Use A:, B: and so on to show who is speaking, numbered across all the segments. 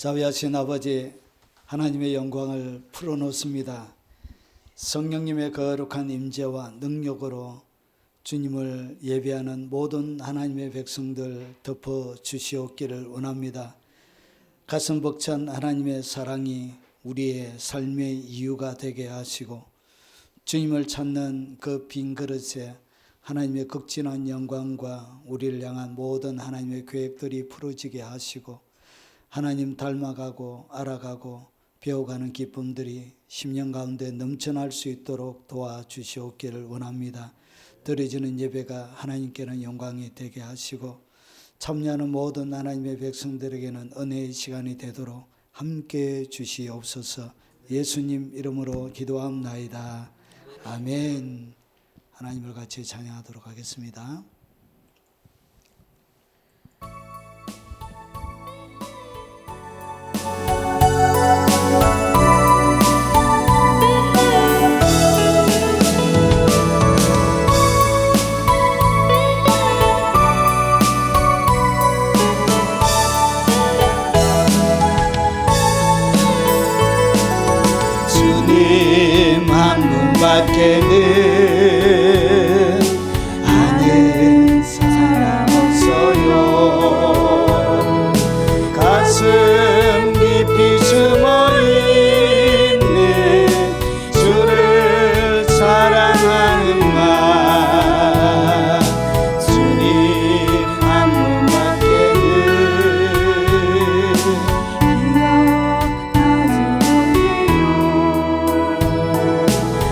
A: 자비하신 아버지, 하나님의 영광을 풀어놓습니다. 성령님의 거룩한 임재와 능력으로 주님을 예배하는 모든 하나님의 백성들 덮어주시옵기를 원합니다. 가슴 벅찬 하나님의 사랑이 우리의 삶의 이유가 되게 하시고, 주님을 찾는 그 빈 그릇에 하나님의 극진한 영광과 우리를 향한 모든 하나님의 계획들이 풀어지게 하시고, 하나님 닮아가고 알아가고 배워가는 기쁨들이 심령 가운데 넘쳐날 수 있도록 도와주시옵기를 원합니다. 드려지는 예배가 하나님께는 영광이 되게 하시고, 참여하는 모든 하나님의 백성들에게는 은혜의 시간이 되도록 함께해 주시옵소서. 예수님 이름으로 기도합나이다. 아멘. 하나님을 같이 찬양하도록 하겠습니다. 주님 한 분밖에는 아는 사람 없어요. 가슴 깊이 숨어있는 주를 사랑하는 마. 주님 한 분밖에는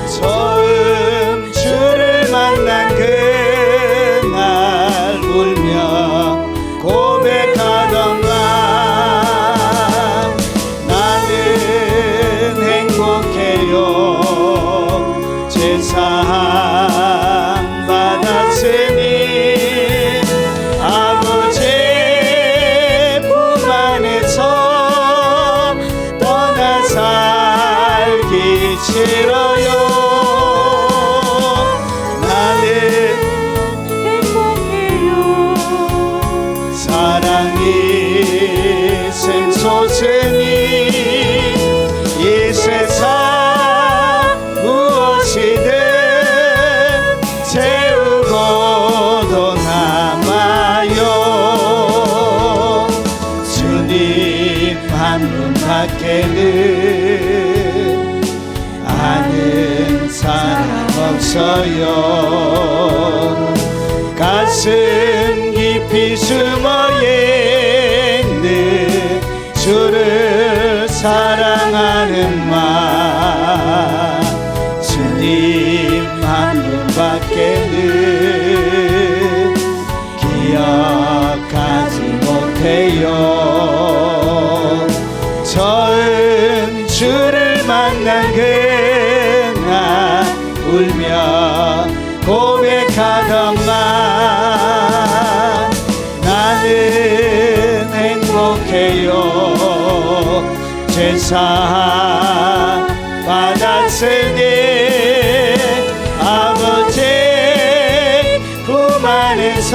A: 처음 주를 만난 그날 울며 고백하던가 나는 행복해요. 제사함 받았으니 아버지의 품 안에서 떠나 살기 싫어요. 사랑이 샘솟으니 이 세상 무엇이든 채우고도 남아요. 주님 한 분밖에는 아는 사람 없어요. 가슴 깊이 숨어있는 주를 사랑하는 마. 주님 한 분밖에는 기억하지 못해요. 처음 주를 만난 그날 울며 고백하던가 나는 행복해요. 제사 받았으니 아버지 품 안에서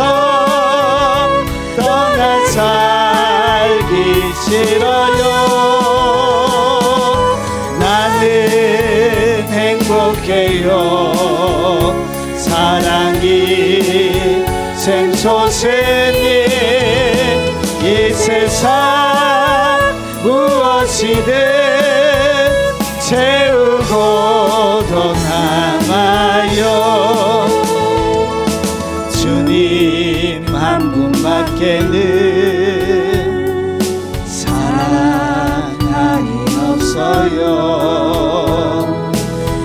A: 떠나 살기 싫어요. 나는 행복해요. 사랑이 샘솟으니 이 세상 무엇이든 채우고도 남아요. 주님 한 분밖에는 사랑이 없어요.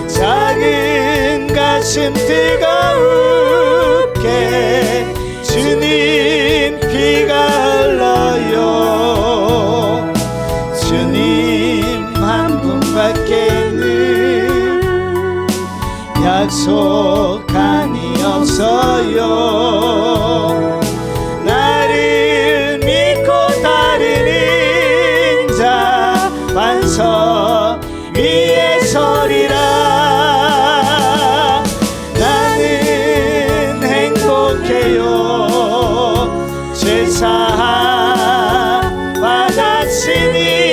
A: 작은 가슴 뜨거울게 주님 피가 흘러요. 주님 한 분밖에는 약속한이 없어요. 나를 믿고 따르는 자 반석 위에 서리라. 나는 행복해요. 제사 받았으니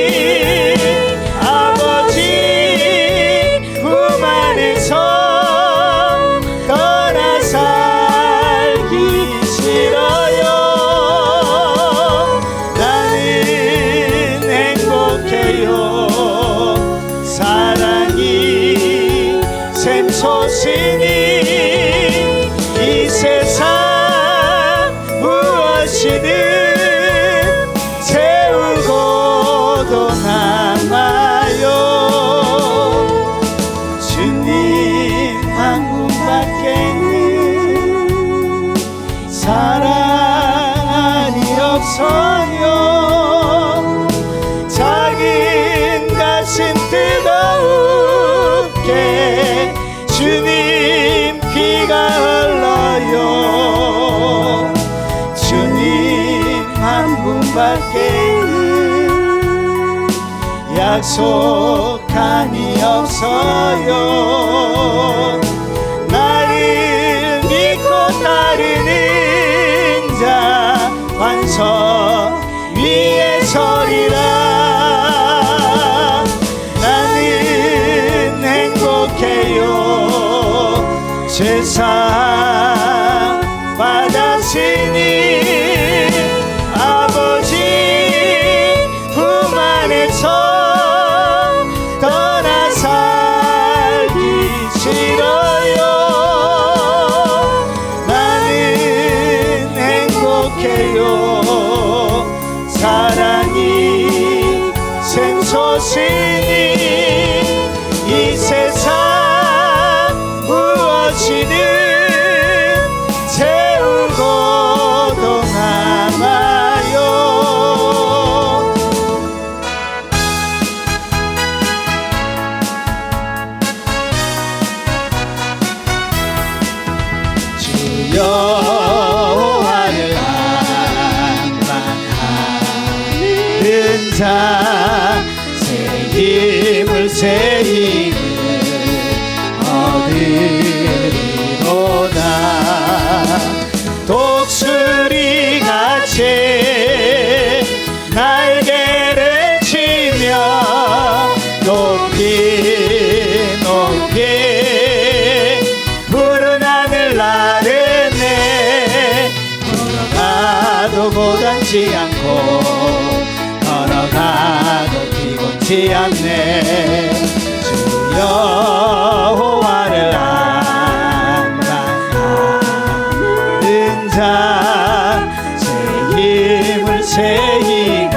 A: 밖에는 약속함이 없어요. 나를 믿고 따르는 자 완성 위에 서리라. 나는 행복해요. 세상 받았으니 아버지 품 안에서 떠나 살기 싫어요. 나는 행복해요. 사랑이 샘솟으니 이 세상 무엇이든 채우고도 남아요. 주 여호와를 낭만하는 자 새 힘을 새 힘을 얻으리로다. 독수리 같이 날개를 치며 높이 높이 푸른 하늘 나르네. 걸어가도 고단지 않고 걸어가도 피곤치 않네. 주 여호와를 낭만하는 자 새 힘을 새 힘을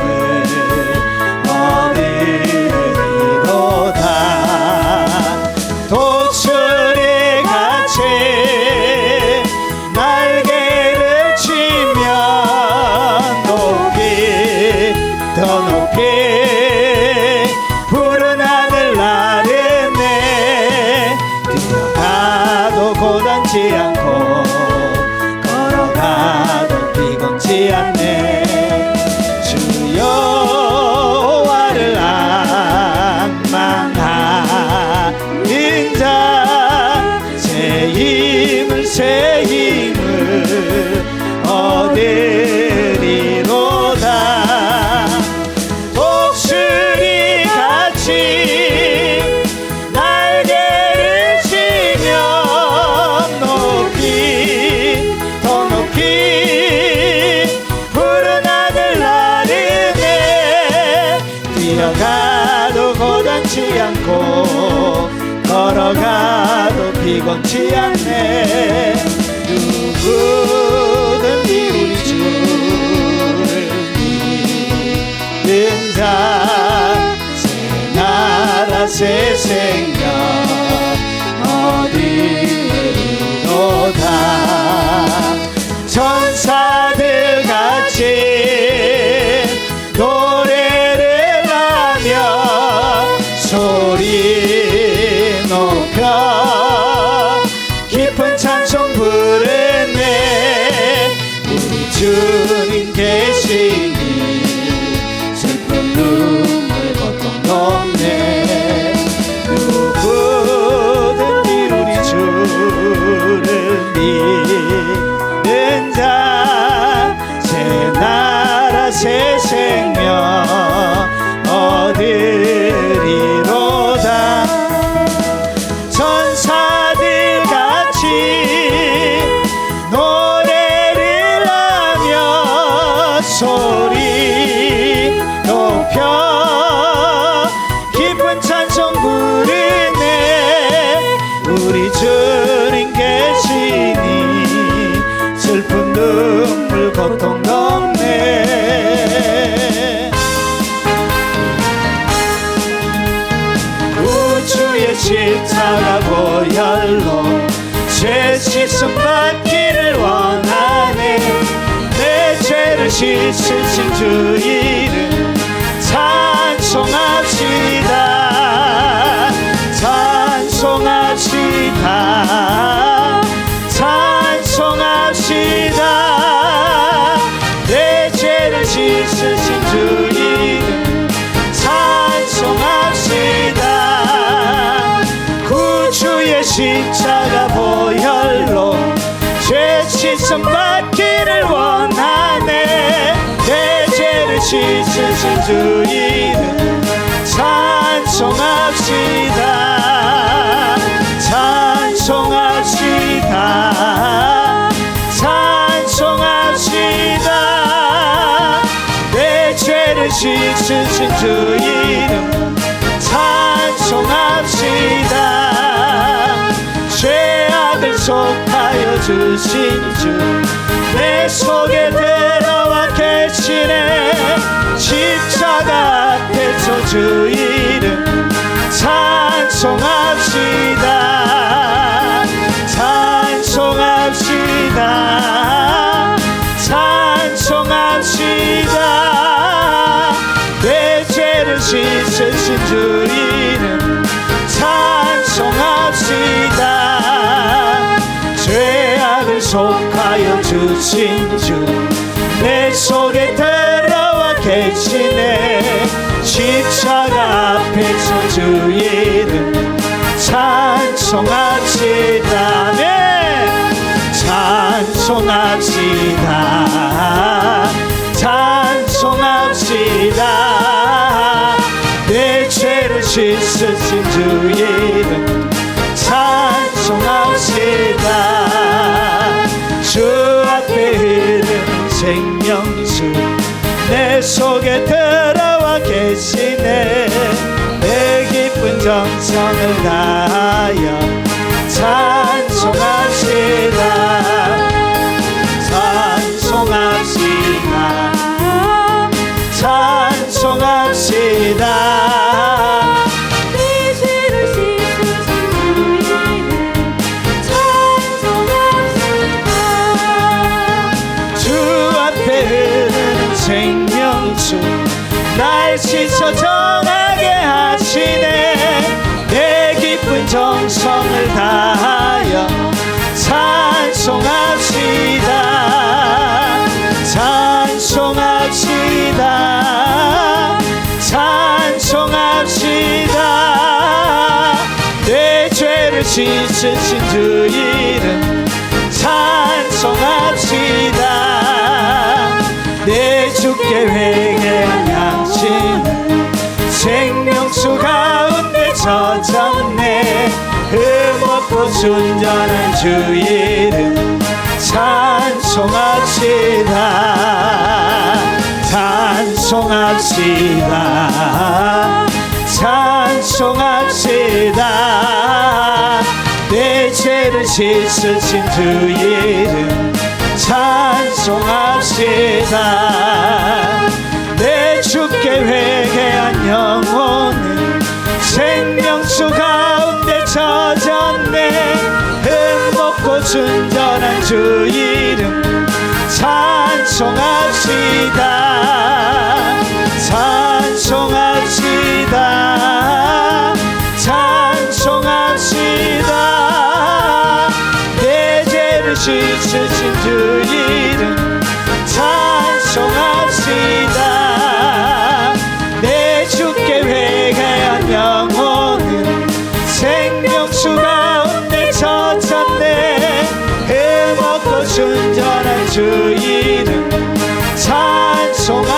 A: 얻으리로다. 독수리 같이 날개를 치며 높이 더 높이 푸른 하늘 나르네. 뛰어가도 고단지 않고 걸어가도 피곤치 않네. 주 여호와를 낭만하는 자 새 힘을 새 힘을 얻으리로다. 독수리 같이 날개를 치며 높이 더 높이 푸른 하늘 나르네. 뛰어가도 고단치 않고 걸어가도 피곤치 않네. 누구든지 우리 주를 믿는 자 새 나라 새 생명 얻으리로다. 천사들 같이 노래를 하며 소리 높여 깊은 찬송 부르네. 우리 주님 계시니 슬픈 눈물 고통 없네. 누구든지 우리 주를 믿는 자 새 나라 새 생명 얻으리로다. 천사들 같이 노래를 하며 소리 높여 깊은 찬송 부르네. 우리 주님 계시니 슬픈 눈물 고통 없네. 우주의 십자가 보혈로 죄 씻음 받기를 원하네. 내 죄를 씻으신 주 이름 찬송합시다. 찬송합시다. 찬송합시다. 내 죄를 씻으신 씻음 받기를 원하네. 내 죄를 씻으신 주 이름 찬송합시다. 찬송합시다. 찬송합시다. 내 죄를 씻으신 주 이름 찬송합시다. 죄악을 속하여 주신 주 내 속에 들어와 계시네. 십자가 앞에서 주 이름 찬송합시다. 찬송합시다. 찬송합시다. 내 죄를 씻으신 주 이름 찬송합시다. 죄악을 속하여 주신 주 내 속에 들어와 계시네. 십자가 앞에서 주 이름 찬송합시다. 네. 찬송합시다. 찬송합시다. 내 죄를 씻으신 주 이름 찬송합시다. 주 앞에 흐르는 생명수 내 속에 들어와 계시네. 내 기쁜 정성을 다하여 찬송합시다. 찬송합시다. 찬송합시다.
B: 내 죄를 씻으신 주 이름 찬송합시다.
A: 주 앞에 흐르는 생명수 날 씻어 정하게 하시네. 내 기쁜 정성을 다하여 찬송합시다. 찬송합시다. 찬송합시다. 내 죄를 씻으신 주 이름 찬송합시다. 내 주께 회개한 양심 생명수 가운데 젖었네. 흠없고 순전한 주 이름 찬송합시다. 찬송합시다. 찬송합시다. 내 죄를 씻으신 주 이름 찬송합시다. 내 주께 회개한 영혼은 생명수 가운데 젖었네. 흠없고 순전한 주 이름 찬송합시다. 찬송합시다. 찬송합시다. 내 죄를 씻으신 주 이름 찬송합시다. 내 주께 회개한 영혼은 생명수 가운데 젖었네. 흠없고 순전한 주 이름 찬송합시다.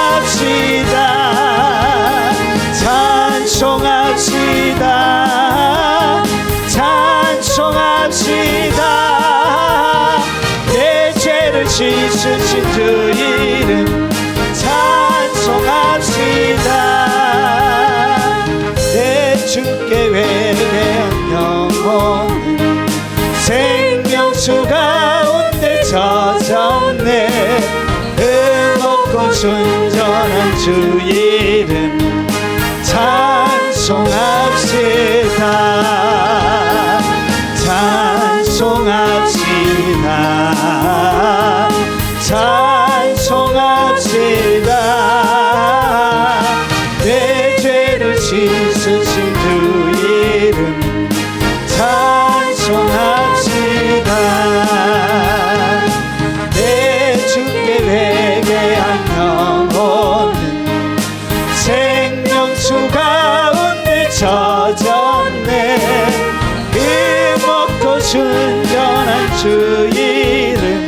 A: 찬송합시다. 찬송합시다. 내 죄를 씻으신 주 이름 찬송합시다. 내 주께 회개한 영혼은 생명수 가운데 젖었네. 흠없고 순전한 주 이름 찬송합시다. 찬송합시다. 찬송합시다. 내 죄를 씻으신 주 이름 찬송합시다. 내 주께 회개한 영혼은 생명수 가운데 젖었네. 힘없고 순전한 주 이름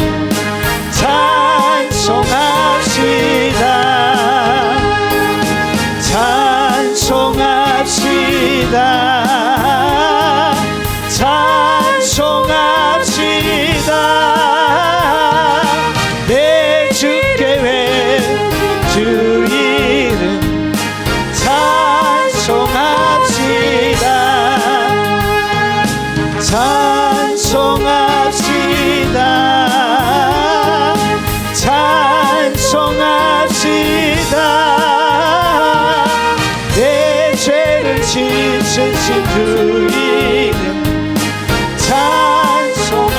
A: 크신 주 이름 찬송합시다.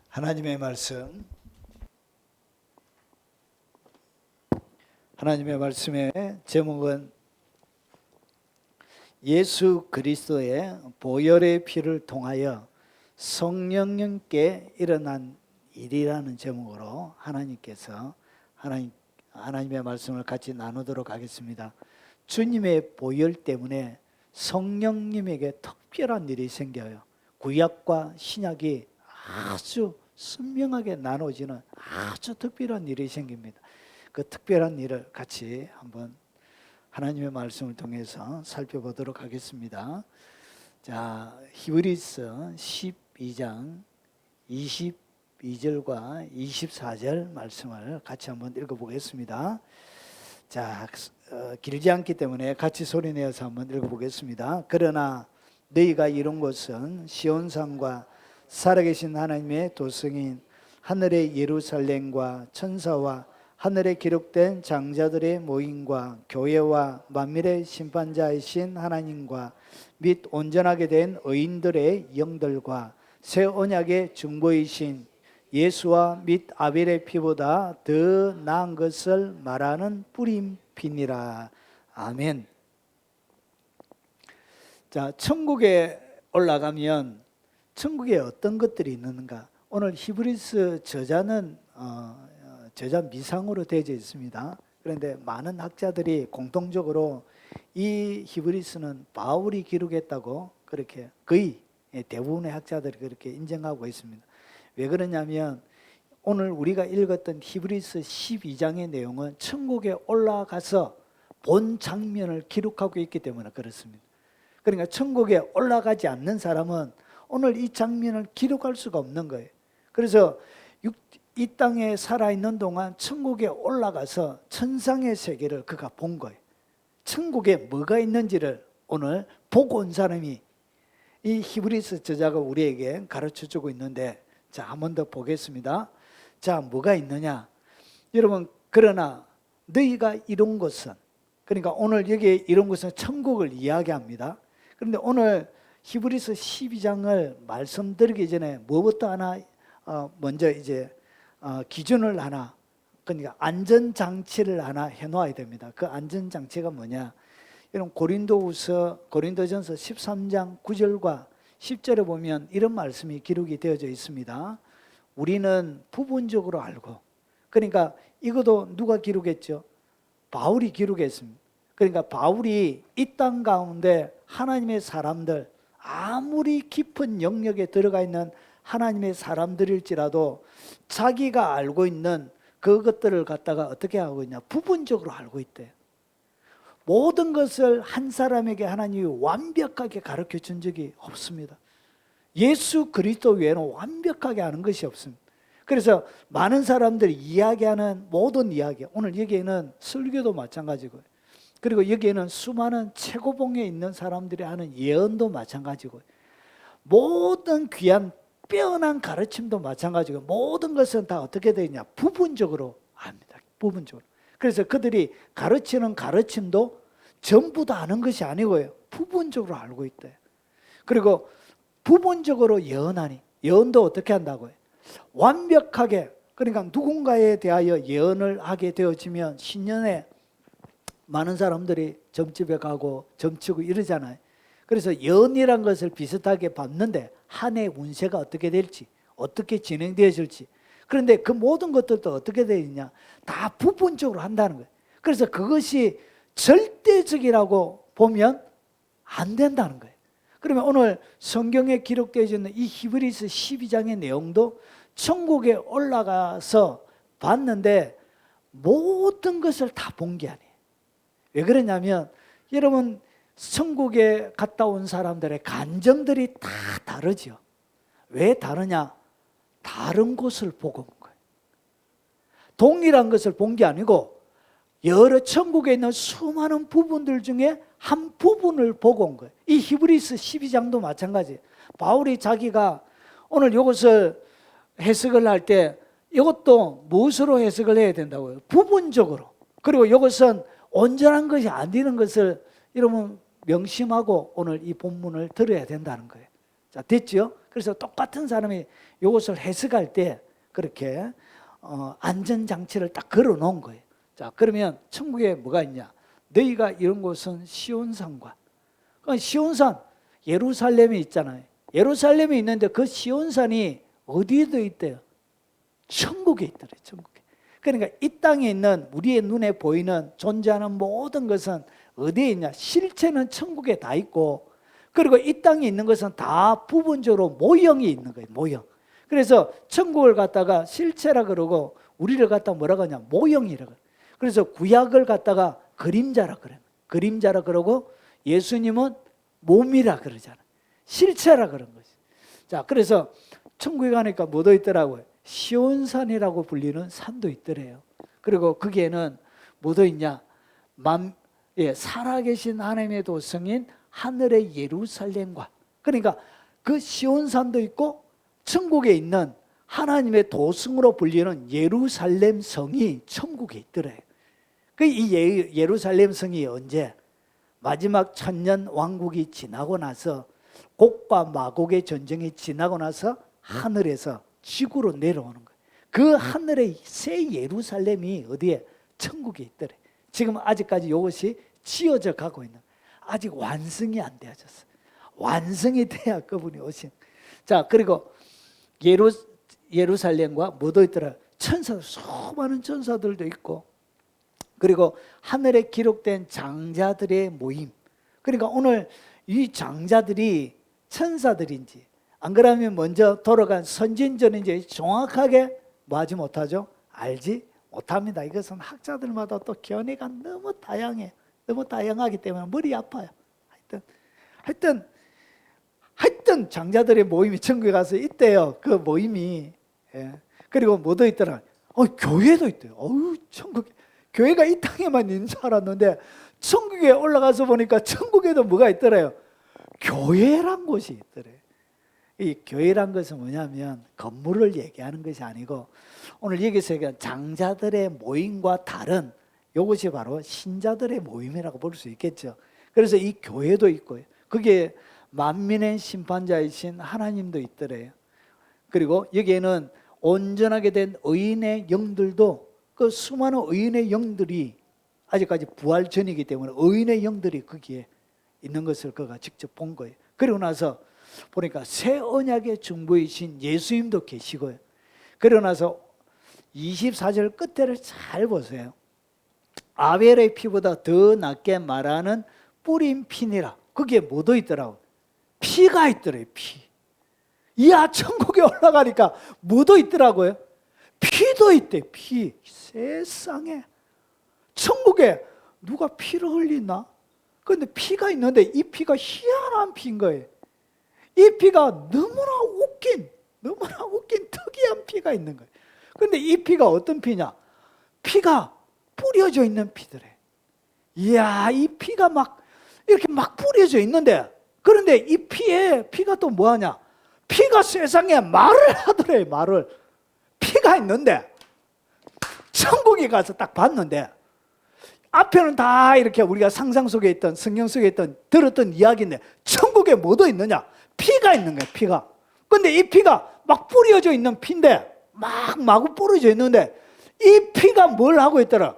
A: 하나님의 말씀, 하나님의 말씀의 제목은 예수 그리스도의 보혈의 피를 통하여 성령님께 일어난 일이라는 제목으로 하나님의 말씀을 같이 나누도록 하겠습니다. 주님의 보혈 때문에 성령님에게 특별한 일이 생겨요. 구약과 신약이 아주 선명하게 나눠지는 아주 특별한 일이 생깁니다. 그 특별한 일을 같이 한번 하나님의 말씀을 통해서 살펴보도록 하겠습니다. 자, 히브리서 12장 22절과 24절 말씀을 같이 한번 읽어보겠습니다. 자, 길지 않기 때문에 같이 소리내어서 한번 읽어보겠습니다. 그러나 너희가 이룬 것은 시온산과 살아계신 하나님의 도성인 하늘의 예루살렘과 천사와 하늘에 기록된 장자들의 모임과 교회와 만민의 심판자이신 하나님과 및 온전하게 된 의인들의 영들과 새 언약의 중보이신 예수와 및 아벨의 피보다 더 나은 것을 말하는 뿌린 피니라. 아멘. 자, 천국에 올라가면 천국에 어떤 것들이 있는가? 오늘 히브리서 저자는 저자 미상으로 되어져 있습니다. 그런데 많은 학자들이 공통적으로 이 히브리서는 바울이 기록했다고 그렇게 거의 대부분의 학자들이 그렇게 인정하고 있습니다. 왜 그러냐면 오늘 우리가 읽었던 히브리서 12장의 내용은 천국에 올라가서 본 장면을 기록하고 있기 때문에 그렇습니다. 그러니까 천국에 올라가지 않는 사람은 오늘 이 장면을 기록할 수가 없는 거예요. 그래서 이 땅에 살아있는 동안 천국에 올라가서 천상의 세계를 그가 본 거예요. 천국에 뭐가 있는지를 오늘 보고 온 사람이 이 히브리서 저자가 우리에게 가르쳐주고 있는데, 자, 한 번 더 보겠습니다. 자, 뭐가 있느냐? 여러분, 그러나 너희가 이룬 것은, 그러니까 오늘 여기에 이룬 것은 천국을 이야기합니다. 그런데 오늘 히브리서 12장을 말씀드리기 전에 뭐부터 하나 먼저 이제 기준을 하나, 그러니까 안전장치를 하나 해놓아야 됩니다. 그 안전장치가 뭐냐? 여러분, 고린도전서 13장 9절과 10절에 보면 이런 말씀이 기록이 되어져 있습니다. 우리는 부분적으로 알고, 그러니까 이것도 누가 기록했죠? 바울이 기록했습니다. 그러니까 바울이 이 땅 가운데 하나님의 사람들, 아무리 깊은 영역에 들어가 있는 하나님의 사람들일지라도 자기가 알고 있는 그것들을 갖다가 어떻게 하고 있냐? 부분적으로 알고 있대요. 모든 것을 한 사람에게 하나님이 완벽하게 가르쳐 준 적이 없습니다. 예수 그리스도 외에는 완벽하게 아는 것이 없습니다. 그래서 많은 사람들이 이야기하는 모든 이야기, 오늘 여기에는 설교도 마찬가지고요. 그리고 여기에는 수많은 최고봉에 있는 사람들이 하는 예언도 마찬가지고요. 모든 귀한 빼어난 가르침도 마찬가지고 모든 것은 다 어떻게 되어 있냐? 부분적으로 압니다. 부분적으로. 그래서 그들이 가르치는 가르침도 전부 다 아는 것이 아니고요. 부분적으로 알고 있대요. 그리고 부분적으로 예언하니, 예언도 어떻게 한다고요? 완벽하게, 그러니까 누군가에 대하여 예언을 하게 되어지면 신년에 많은 사람들이 점집에 가고 점치고 이러잖아요. 그래서 예언이란 것을 비슷하게 봤는데 한 해 운세가 어떻게 될지, 어떻게 진행되어질지, 그런데 그 모든 것들도 어떻게 되어 있냐? 다 부분적으로 한다는 거예요. 그래서 그것이 절대적이라고 보면 안 된다는 거예요. 그러면 오늘 성경에 기록되어 있는 이 히브리서 12장의 내용도 천국에 올라가서 봤는데 모든 것을 다 본 게 아니에요. 왜 그러냐면 여러분, 천국에 갔다 온 사람들의 감정들이 다 다르죠. 왜 다르냐? 다른 곳을 보고 온 거예요. 동일한 것을 본 게 아니고 여러 천국에 있는 수많은 부분들 중에 한 부분을 보고 온 거예요. 이 히브리서 12장도 마찬가지예요. 바울이 자기가 오늘 이것을 해석을 할 때 이것도 무엇으로 해석을 해야 된다고요? 부분적으로. 그리고 이것은 온전한 것이 아니는 것을 여러분 명심하고 오늘 이 본문을 들어야 된다는 거예요. 자, 됐죠? 그래서 똑같은 사람이 이것을 해석할 때 그렇게 안전장치를 딱 걸어 놓은 거예요. 자, 그러면 천국에 뭐가 있냐? 너희가 이런 곳은 시온산과, 시온산, 예루살렘이 있잖아요. 예루살렘이 있는데 그 시온산이 어디에 있대요? 천국에 있더래요. 천국에. 그러니까 이 땅에 있는 우리의 눈에 보이는 존재하는 모든 것은 어디에 있냐? 실체는 천국에 다 있고, 그리고 이 땅에 있는 것은 다 부분적으로 모형이 있는 거예요. 모형. 그래서 천국을 갖다가 실체라 그러고 우리를 갖다 뭐라고 하냐? 모형이라고. 그래서 구약을 갖다가 그림자라 그래요. 그림자라 그러고 예수님은 몸이라 그러잖아요. 실체라 그런 거지. 자, 그래서 천국에 가니까 뭐도 있더라고요. 시온산이라고 불리는 산도 있더래요. 그리고 거기에는 뭐도 있냐? 살아계신 하나님의 도성인 하늘의 예루살렘과, 그러니까 그 시온산도 있고 천국에 있는 하나님의 도성으로 불리는 예루살렘 성이 천국에 있더래요. 이 예루살렘 성이 언제? 마지막 천년 왕국이 지나고 나서, 곡과 마곡의 전쟁이 지나고 나서 하늘에서 지구로 내려오는 거예요. 그 하늘의 새 예루살렘이 어디에? 천국에 있더래. 지금 아직까지 이것이 지어져 가고 있는, 아직 완성이 안 되어졌어요. 완성이 돼야 그분이 오신. 자, 그리고 예루살렘과 뭐도 있더라? 천사들, 수많은 천사들도 있고, 그리고 하늘에 기록된 장자들의 모임. 그러니까 오늘 이 장자들이 천사들인지 안 그러면 먼저 돌아간 선진전인지 정확하게 뭐하지 못하죠? 알지 못합니다. 이것은 학자들마다 또 견해가 너무 다양해. 너무 다양하기 때문에 머리 아파요. 하여튼 장자들의 모임이 천국에 가서 있대요. 그 모임이. 예. 그리고 뭐도 있더라? 교회도 있대요. 천국에. 교회가 이 땅에만 있는 줄 알았는데 천국에 올라가서 보니까 천국에도 뭐가 있더래요? 교회란 곳이 있더래요. 이 교회란 것은 뭐냐면 건물을 얘기하는 것이 아니고, 오늘 여기서 얘기한 장자들의 모임과 다른 이것이 바로 신자들의 모임이라고 볼 수 있겠죠. 그래서 이 교회도 있고요. 그게 만민의 심판자이신 하나님도 있더래요. 그리고 여기에는 온전하게 된 의인의 영들도, 그 수많은 의인의 영들이 아직까지 부활 전이기 때문에 의인의 영들이 거기에 있는 것을 그가 직접 본 거예요. 그리고 나서 보니까 새 언약의 중보이신 예수님도 계시고요. 그러고 나서 24절 끝에를 잘 보세요. 아벨의 피보다 더 낫게 말하는 뿌린 피니라. 거기에 뭐도 있더라고? 피가 있더래요. 피. 이야, 천국에 올라가니까 뭐도 있더라고요? 피도 있대. 피. 세상에. 천국에 누가 피를 흘리나? 그런데 피가 있는데 이 피가 희한한 피인 거예요. 이 피가 너무나 웃긴 특이한 피가 있는 거예요. 그런데 이 피가 어떤 피냐? 피가 뿌려져 있는 피더래. 이야, 이 피가 이렇게 뿌려져 있는데, 그런데 이 피가 또 뭐하냐? 피가 세상에 말을 하더래. 말을. 피가 있는데 천국에 가서 딱 봤는데, 앞에는 다 이렇게 우리가 상상 속에 있던, 성경 속에 있던, 들었던 이야기인데, 천국에 뭐도 있느냐? 피가 있는 거예요. 피가. 근데 이 피가 뿌려져 있는 피인데, 마구 뿌려져 있는데, 이 피가 뭘 하고 있더라?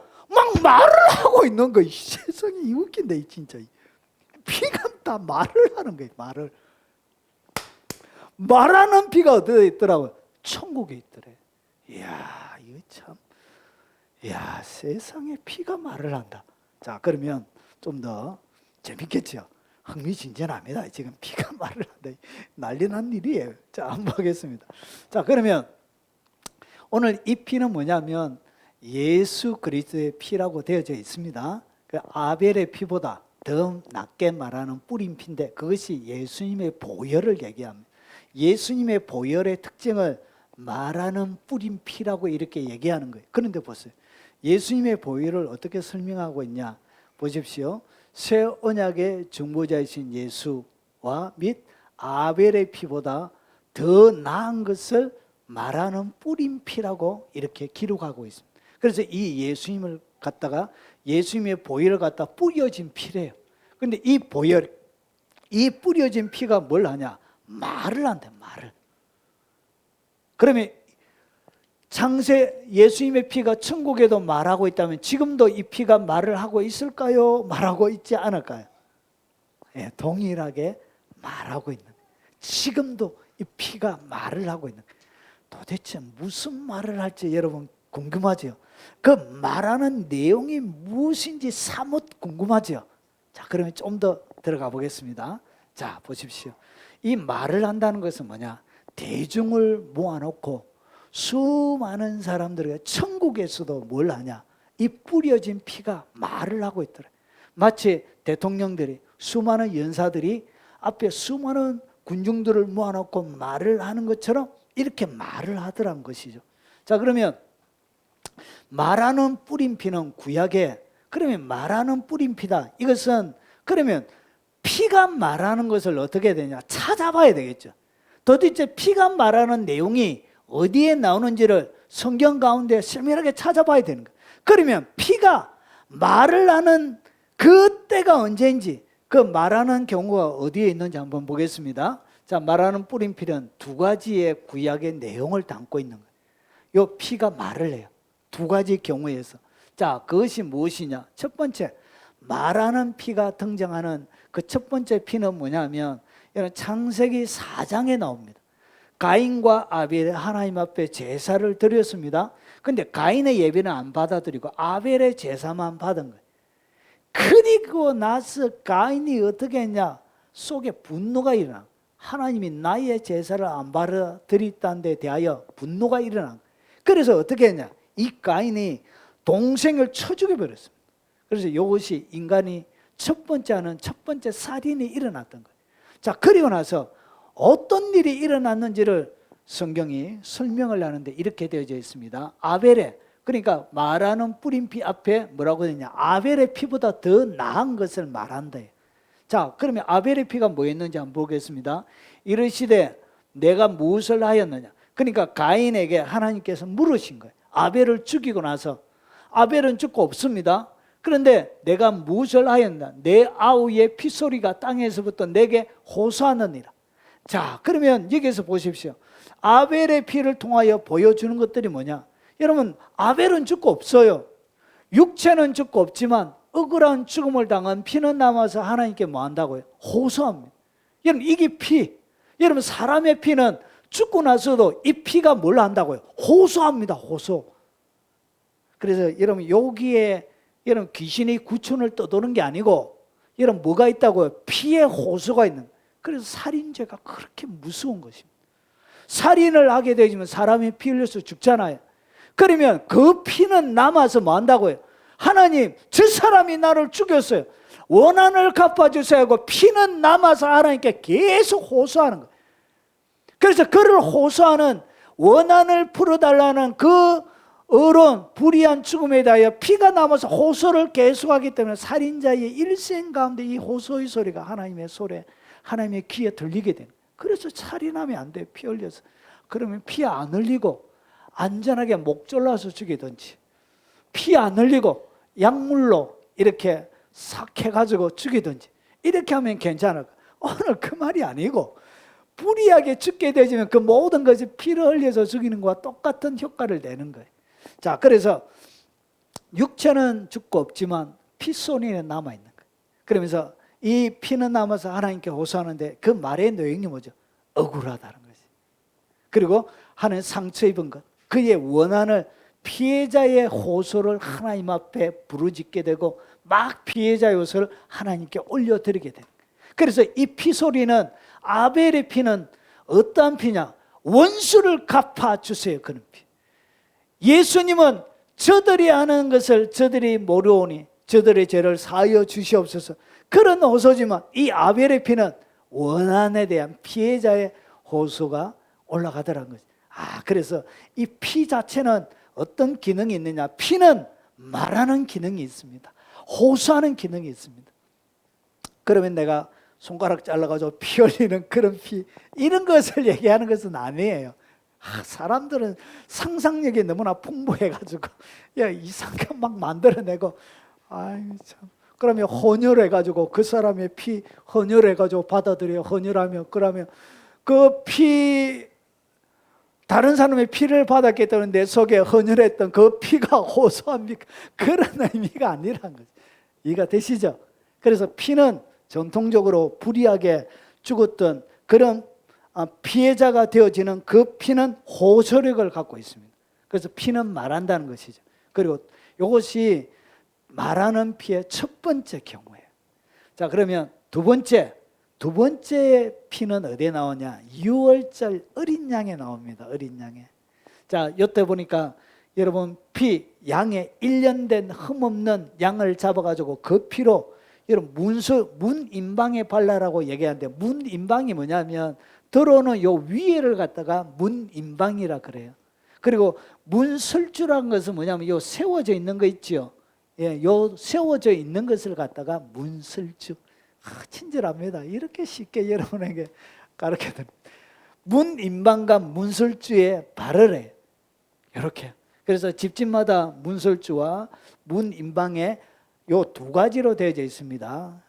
A: 말을 하고 있는 거예요. 세상에 웃긴데, 진짜. 피가 다 말을 하는 거예요. 말하는 피가 어디에 있더라고요? 천국에 있더래. 이야, 이거 참. 이야, 세상에 피가 말을 한다. 자, 그러면 좀 더 재밌겠죠? 흥미진진합니다. 지금 피가 말을 한다. 난리 난 일이에요. 자, 한번 보겠습니다. 자, 그러면 오늘 이 피는 뭐냐면 예수 그리스도의 피라고 되어져 있습니다. 그 아벨의 피보다 더 낫게 말하는 뿌린 피인데, 그것이 예수님의 보혈을 얘기합니다. 예수님의 보혈의 특징을 말하는 뿌린 피라고 이렇게 얘기하는 거예요. 그런데 보세요. 예수님의 보혈을 어떻게 설명하고 있냐? 보십시오. 새 언약의 중보자이신 예수와 및 아벨의 피보다 더 나은 것을 말하는 뿌린 피라고 이렇게 기록하고 있습니다. 그래서 이 예수님을 갖다가 예수님의 보혈을 갖다 뿌려진 피래요. 그런데 이 보혈, 이 뿌려진 피가 뭘 하냐? 말을 한대, 말을. 그러면 창세 예수님의 피가 천국에도 말하고 있다면 지금도 이 피가 말을 하고 있을까요? 말하고 있지 않을까요? 예, 동일하게 말하고 있는 거예요. 지금도 이 피가 말을 하고 있는 거예요. 도대체 무슨 말을 할지 여러분 궁금하죠? 그 말하는 내용이 무엇인지 사뭇 궁금하죠? 자, 그러면 좀 더 들어가 보겠습니다. 자, 보십시오. 이 말을 한다는 것은 뭐냐? 대중을 모아놓고 수많은 사람들이 천국에서도 뭘 하냐? 이 뿌려진 피가 말을 하고 있더라. 마치 대통령들이 수많은 연사들이 앞에 수많은 군중들을 모아놓고 말을 하는 것처럼 이렇게 말을 하더란 것이죠. 자, 그러면 말하는 뿌린 피는 구약에, 그러면 말하는 뿌린 피다. 이것은 그러면 피가 말하는 것을 어떻게 해야 되냐? 찾아봐야 되겠죠. 도대체 피가 말하는 내용이 어디에 나오는지를 성경 가운데 세밀하게 찾아봐야 되는 거예요. 그러면 피가 말을 하는 그 때가 언제인지, 그 말하는 경우가 어디에 있는지 한번 보겠습니다. 자, 말하는 뿌린 피는 두 가지의 구약의 내용을 담고 있는 거예요. 이 피가 말을 해요. 두 가지 경우에서. 자, 그것이 무엇이냐? 첫 번째, 말하는 피가 등장하는 그 첫 번째 피는 뭐냐면 창세기 4장에 나옵니다. 가인과 아벨이 하나님 앞에 제사를 드렸습니다. 그런데 가인의 예배는 안 받아들이고 아벨의 제사만 받은 거예요. 그리고 나서 가인이 어떻게 했냐? 속에 분노가 일어나. 하나님이 나의 제사를 안 받아들였다는 데 대하여 분노가 일어나. 그래서 어떻게 했냐? 이 가인이 동생을 쳐 죽여버렸습니다. 그래서 이것이 인간이 첫 번째 하는 첫 번째 살인이 일어났던 거예요. 자, 그리고 나서 어떤 일이 일어났는지를 성경이 설명을 하는데 이렇게 되어져 있습니다. 아벨의, 그러니까 말하는 뿌린 피 앞에 뭐라고 되냐? 아벨의 피보다 더 나은 것을 말한다. 자, 그러면 아벨의 피가 뭐였는지 한번 보겠습니다. 이르시되 내가 무엇을 하였느냐? 그러니까 가인에게 하나님께서 물으신 거예요. 아벨을 죽이고 나서 아벨은 죽고 없습니다. 그런데 내가 무엇을 하였나? 내 아우의 피소리가 땅에서부터 내게 호소하느니라. 자, 그러면 여기서 보십시오. 아벨의 피를 통하여 보여주는 것들이 뭐냐? 여러분, 아벨은 죽고 없어요. 육체는 죽고 없지만 억울한 죽음을 당한 피는 남아서 하나님께 뭐 한다고요? 호소합니다. 여러분, 이게 피. 여러분, 사람의 피는 죽고 나서도 이 피가 뭘 한다고요? 호소합니다. 호소. 그래서 여러분, 여기에 여러분 귀신이 구천을 떠도는 게 아니고 여러분 뭐가 있다고요? 피의 호소가 있는 거예요. 그래서 살인죄가 그렇게 무서운 것입니다. 살인을 하게 되면 사람이 피 흘려서 죽잖아요. 그러면 그 피는 남아서 뭐 한다고요? 하나님, 저 사람이 나를 죽였어요. 원한을 갚아주세요 하고 피는 남아서 하나님께 계속 호소하는 거예요. 그래서 그를 호소하는, 원한을 풀어달라는 그 어려운 불의한 죽음에 대하여 피가 남아서 호소를 계속하기 때문에 살인자의 일생 가운데 이 호소의 소리가 하나님의 소리에, 하나님의 귀에 들리게 되는 거예요. 그래서 살인하면 안 돼요. 피 흘려서. 그러면 피 안 흘리고 안전하게 목 졸라서 죽이든지, 피 안 흘리고 약물로 이렇게 싹 해가지고 죽이든지 이렇게 하면 괜찮을 거예요. 오늘 그 말이 아니고 불의하게 죽게 되면 그 모든 것이 피를 흘려서 죽이는 것과 똑같은 효과를 내는 거예요. 자, 그래서 육체는 죽고 없지만 피소리는 남아있는 거예요. 그러면서 이 피는 남아서 하나님께 호소하는데 그 말의 내용이 뭐죠? 억울하다는 거지. 그리고 하는 상처 입은 것, 그의 원한을, 피해자의 호소를 하나님 앞에 부르짖게 되고 막 피해자의 호소를 하나님께 올려드리게 되는 거예요. 그래서 이 피소리는, 아벨의 피는 어떠한 피냐? 원수를 갚아주세요. 그런 피. 예수님은 저들이 하는 것을 저들이 모르오니 저들의 죄를 사하여 주시옵소서, 그런 호소지만 이 아벨의 피는 원한에 대한 피해자의 호소가 올라가더라는 거죠. 그래서 이 피 자체는 어떤 기능이 있느냐? 피는 말하는 기능이 있습니다. 호소하는 기능이 있습니다. 그러면 내가 손가락 잘라가지고 피 흘리는 그런 피, 이런 것을 얘기하는 것은 아니에요. 사람들은 상상력이 너무나 풍부해가지고 야, 이상한 거 막 만들어내고, 아이 참. 그러면 헌혈해가지고 그 사람의 피 헌혈해가지고 받아들여 헌혈하며, 그러면 그 피, 다른 사람의 피를 받았기 때문에 내 속에 헌혈했던 그 피가 호소합니까? 그런 의미가 아니라는 거죠. 이해가 되시죠? 그래서 피는 전통적으로 불의하게 죽었던 그런 피해자가 되어지는 그 피는 호소력을 갖고 있습니다. 그래서 피는 말한다는 것이죠. 그리고 이것이 말하는 피의 첫 번째 경우예요. 자, 그러면 두 번째 피는 어디에 나오냐? 6월절 어린 양에 나옵니다. 어린 양에. 자, 이때 보니까 여러분 양의 1년 된 흠없는 양을 잡아가지고 그 피로 여러분 문임방에 발라라고 얘기하는데, 문임방이 뭐냐면 들어오는 요 위에를 갖다가 문임방이라 그래요. 그리고 문설주라는 것은 뭐냐면 요 세워져 있는 거 있죠. 예, 요 세워져 있는 것을 갖다가 문설주. 친절합니다. 이렇게 쉽게 여러분에게 가르쳐드립니다. 문임방과 문설주에 발을 해요. 이렇게. 그래서 집집마다 문설주와 문임방에 요 두 가지로 되어져 있습니다.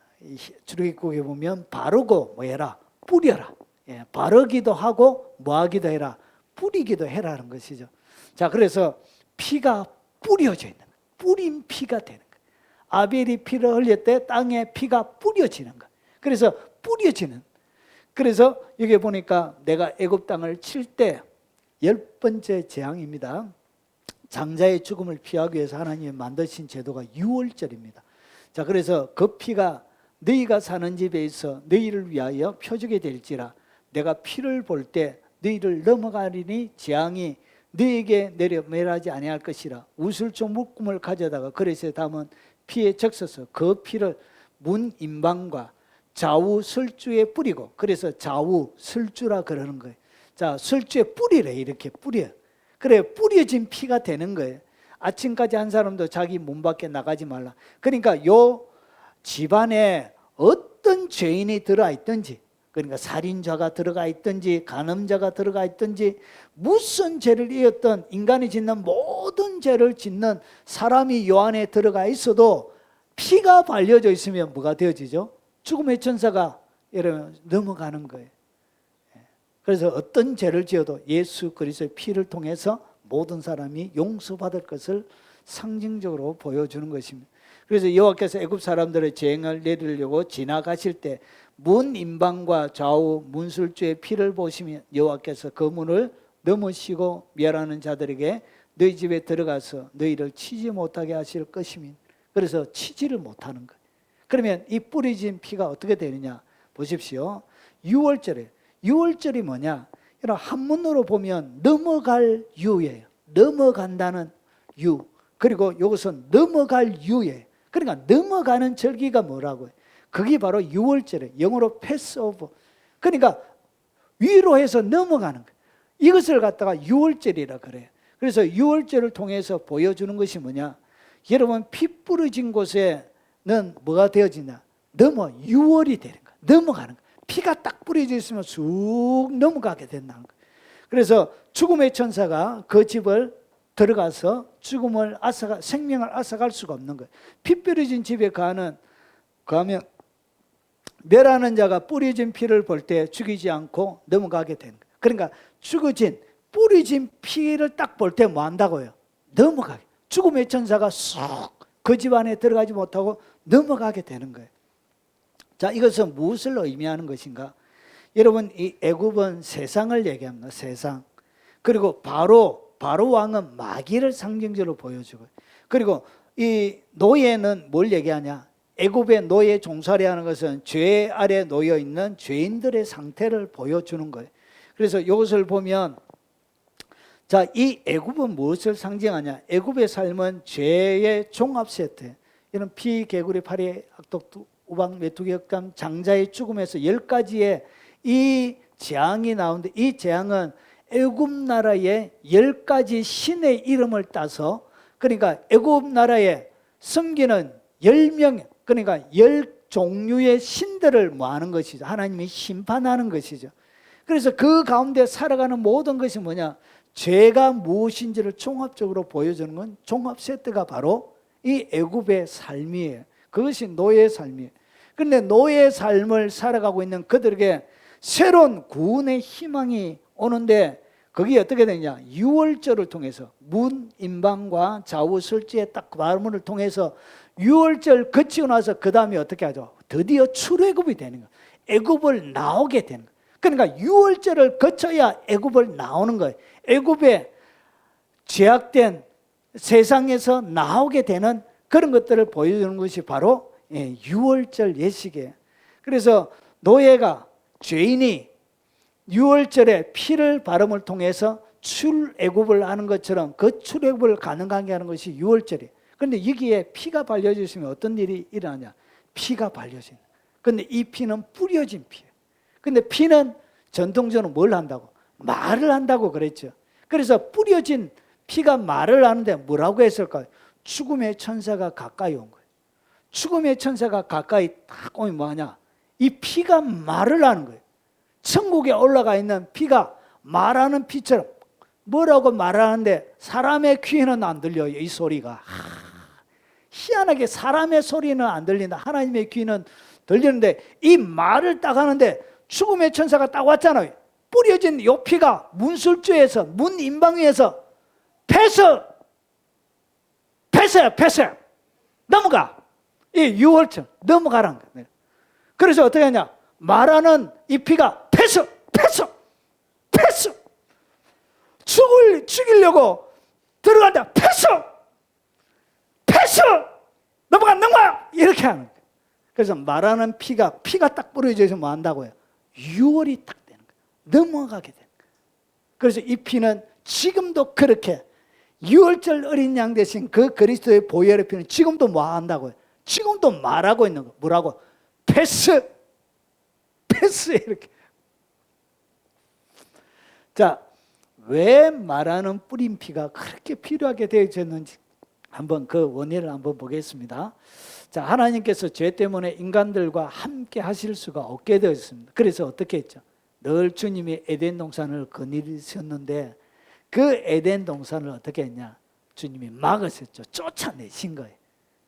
A: 출애굽기에 보면 바르고 뭐 해라? 뿌려라. 예, 바르기도 하고 뭐 하기도 해라? 뿌리기도 해라는 것이죠. 자, 그래서 피가 뿌려져 있는 거예요. 뿌린 피가 되는 거예요. 아벨이 피를 흘릴 때 땅에 피가 뿌려지는 거예요. 그래서 뿌려지는. 그래서 여기 보니까 내가 애굽 땅을 칠 때 10번째 재앙입니다. 장자의 죽음을 피하기 위해서 하나님이 만드신 제도가 유월절입니다. 자, 그래서 그 피가 너희가 사는 집에 있어 너희를 위하여 표적이 될지라. 내가 피를 볼 때 너희를 넘어가리니 재앙이 너희에게 내려 멸하지 아니할 것이라. 우슬조 묶음을 가져다가 그릇에 담은 피에 적셔서 그 피를 문 임방과 좌우 설주에 뿌리고, 그래서 좌우 설주라 그러는 거예요. 자, 설주에 뿌리래. 이렇게 뿌려. 그래, 뿌려진 피가 되는 거예요. 아침까지 한 사람도 자기 문 밖에 나가지 말라. 그러니까 요 집안에 어떤 죄인이 들어와 있든지, 그러니까 살인자가 들어가 있든지 간음자가 들어가 있든지 무슨 죄를 이었던 인간이 짓는 모든 죄를 짓는 사람이 요 안에 들어가 있어도 피가 발려져 있으면 뭐가 되어지죠? 죽음의 천사가 여러분 넘어가는 거예요. 그래서 어떤 죄를 지어도 예수 그리스도의 피를 통해서 모든 사람이 용서받을 것을 상징적으로 보여주는 것입니다. 그래서 여호와께서 애굽 사람들의 재앙을 내리려고 지나가실 때 문 임방과 좌우 문술주의 피를 보시면 여호와께서 그 문을 넘으시고 멸하는 자들에게 너희 집에 들어가서 너희를 치지 못하게 하실 것이며, 그래서 치지를 못하는 거예요. 그러면 이 뿌려진 피가 어떻게 되느냐 보십시오. 6월절에 6월절이 뭐냐? 한문으로 보면 넘어갈 유예요. 넘어간다는 유. 그리고 이것은 넘어갈 유예요. 그러니까 넘어가는 절기가 뭐라고요? 그게 바로 6월절이에요. 영어로 패스오버. 그러니까 위로 해서 넘어가는 거예요. 이것을 갖다가 6월절이라 그래요. 그래서 6월절을 통해서 보여주는 것이 뭐냐? 여러분 피 뿌려진 곳에는 뭐가 되어지냐? 6월이 되는 거예요. 넘어가는 거예요. 피가 딱 뿌려져 있으면 쑥 넘어가게 된다는 거예요. 그래서 죽음의 천사가 그 집을 들어가서 생명을 앗아갈 수가 없는 거예요. 피 뿌려진 집에 가면 멸하는 자가 뿌려진 피를 볼 때 죽이지 않고 넘어가게 되는 거예요. 그러니까 뿌려진 피를 딱 볼 때 뭐 한다고요? 넘어가게. 죽음의 천사가 쏙 그 집 안에 들어가지 못하고 넘어가게 되는 거예요. 자, 이것은 무엇을 의미하는 것인가? 여러분, 이 애굽은 세상을 얘기합니다. 세상. 그리고 바로 왕은 마귀를 상징적으로 보여주고, 그리고 이 노예는 뭘 얘기하냐? 애굽의 노예 종살이 하는 것은 죄 아래 놓여 있는 죄인들의 상태를 보여주는 거예요. 그래서 이것을 보면, 자, 이 애굽은 무엇을 상징하냐? 애굽의 삶은 죄의 종합 세트. 이런 피, 개구리, 파리, 악독, 우방, 메뚜기, 흑감, 장자의 죽음에서 10가지의 이 재앙이 나오는데, 이 재앙은 애굽 나라의 10가지 신의 이름을 따서, 그러니까 애굽 나라에 섬기는 10명, 그러니까 종류의 신들을 뭐하는 것이죠? 하나님이 심판하는 것이죠. 그래서 그 가운데 살아가는 모든 것이 뭐냐? 죄가 무엇인지를 종합적으로 보여주는 건 종합 세트가 바로 이 애굽의 삶이에요. 그것이 노예의 삶이에요. 그런데 노예의 삶을 살아가고 있는 그들에게 새로운 구원의 희망이 오는데 그게 어떻게 되냐? 유월절을 통해서 문임방과 좌우설지의 딱 말문을 통해서 유월절 거치고 나서 그 다음에 어떻게 하죠? 드디어 출애굽이 되는 거예요. 애굽을 나오게 되는 거예요. 그러니까 유월절을 거쳐야 애굽을 나오는 거예요. 애굽에 죄악된 세상에서 나오게 되는 그런 것들을 보여주는 것이 바로 유월절 예식이에요. 그래서 노예가 죄인이 유월절에 피를 바름을 통해서 출애굽을 하는 것처럼 그 출애굽을 가능하게 하는 것이 유월절이에요. 그런데 여기에 피가 발려졌으면 어떤 일이 일어나냐? 피가 발려진. 그런데 이 피는 뿌려진 피예요. 그런데 피는 전통적으로 뭘 한다고? 말을 한다고 그랬죠. 그래서 뿌려진 피가 말을 하는데 뭐라고 했을까요? 죽음의 천사가 가까이 온 거예요. 죽음의 천사가 가까이 딱 오면 뭐하냐? 이 피가 말을 하는 거예요. 천국에 올라가 있는 피가 말하는 피처럼 뭐라고 말하는데 사람의 귀에는 안 들려요. 이 소리가. 희한하게 사람의 소리는 안 들린다. 하나님의 귀는 들리는데 이 말을 딱 하는데 죽음의 천사가 딱 왔잖아요. 뿌려진 이 피가 문술주에서 문임방위에서 패서 넘어가. 이 유월절 넘어가라는 거예요. 그래서 어떻게 하냐? 말하는 이 피가 패서 죽이려고 들어간다. 패서 넘어가 이렇게 하는 거예요. 그래서 말하는 피가 딱 뿌려져서 뭐 한다고요? 유월이 딱 되는 거예요. 넘어가게 되는 거예요. 그래서 이 피는 지금도 그렇게 유월절 어린 양 대신 그 그리스도의 보혈의 피는 지금도 뭐 한다고요? 지금도 말하고 있는 거예요. 뭐라고? 패스 이렇게. 자, 왜 말하는 뿌린 피가 그렇게 필요하게 되어졌는지 한번 그 원인을 한번 보겠습니다. 자, 하나님께서 죄 때문에 인간들과 함께 하실 수가 없게 되었습니다. 그래서 어떻게 했죠? 늘 주님이 에덴 동산을 거느리셨는데 그 에덴 동산을 어떻게 했냐? 주님이 막으셨죠. 쫓아내신 거예요.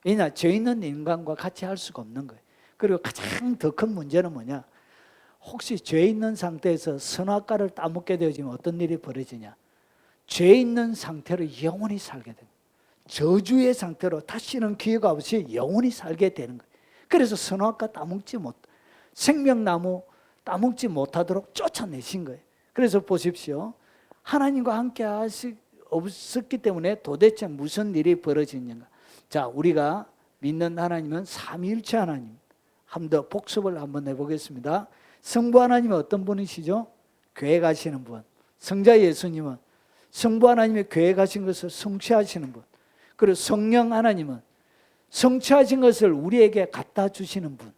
A: 왜냐? 죄 있는 인간과 같이 할 수가 없는 거예요. 그리고 가장 더 큰 문제는 뭐냐? 혹시 죄 있는 상태에서 선악과를 따먹게 되어지면 어떤 일이 벌어지냐? 죄 있는 상태로 영원히 살게 됩니다. 저주의 상태로 다시는 기회가 없이 영원히 살게 되는 거예요. 그래서 선악과 따먹지 못, 생명나무 따먹지 못하도록 쫓아내신 거예요. 그래서 보십시오. 하나님과 함께 없었기 때문에 도대체 무슨 일이 벌어지는가? 자, 우리가 믿는 하나님은 삼위일체 하나님. 한 번 더 복습을 한번 해보겠습니다. 성부 하나님은 어떤 분이시죠? 교회 가시는 분. 성자 예수님은 성부 하나님의 교회 가신 것을 성취하시는 분. 그리고 성령 하나님은 성취하신 것을 우리에게 갖다 주시는 분.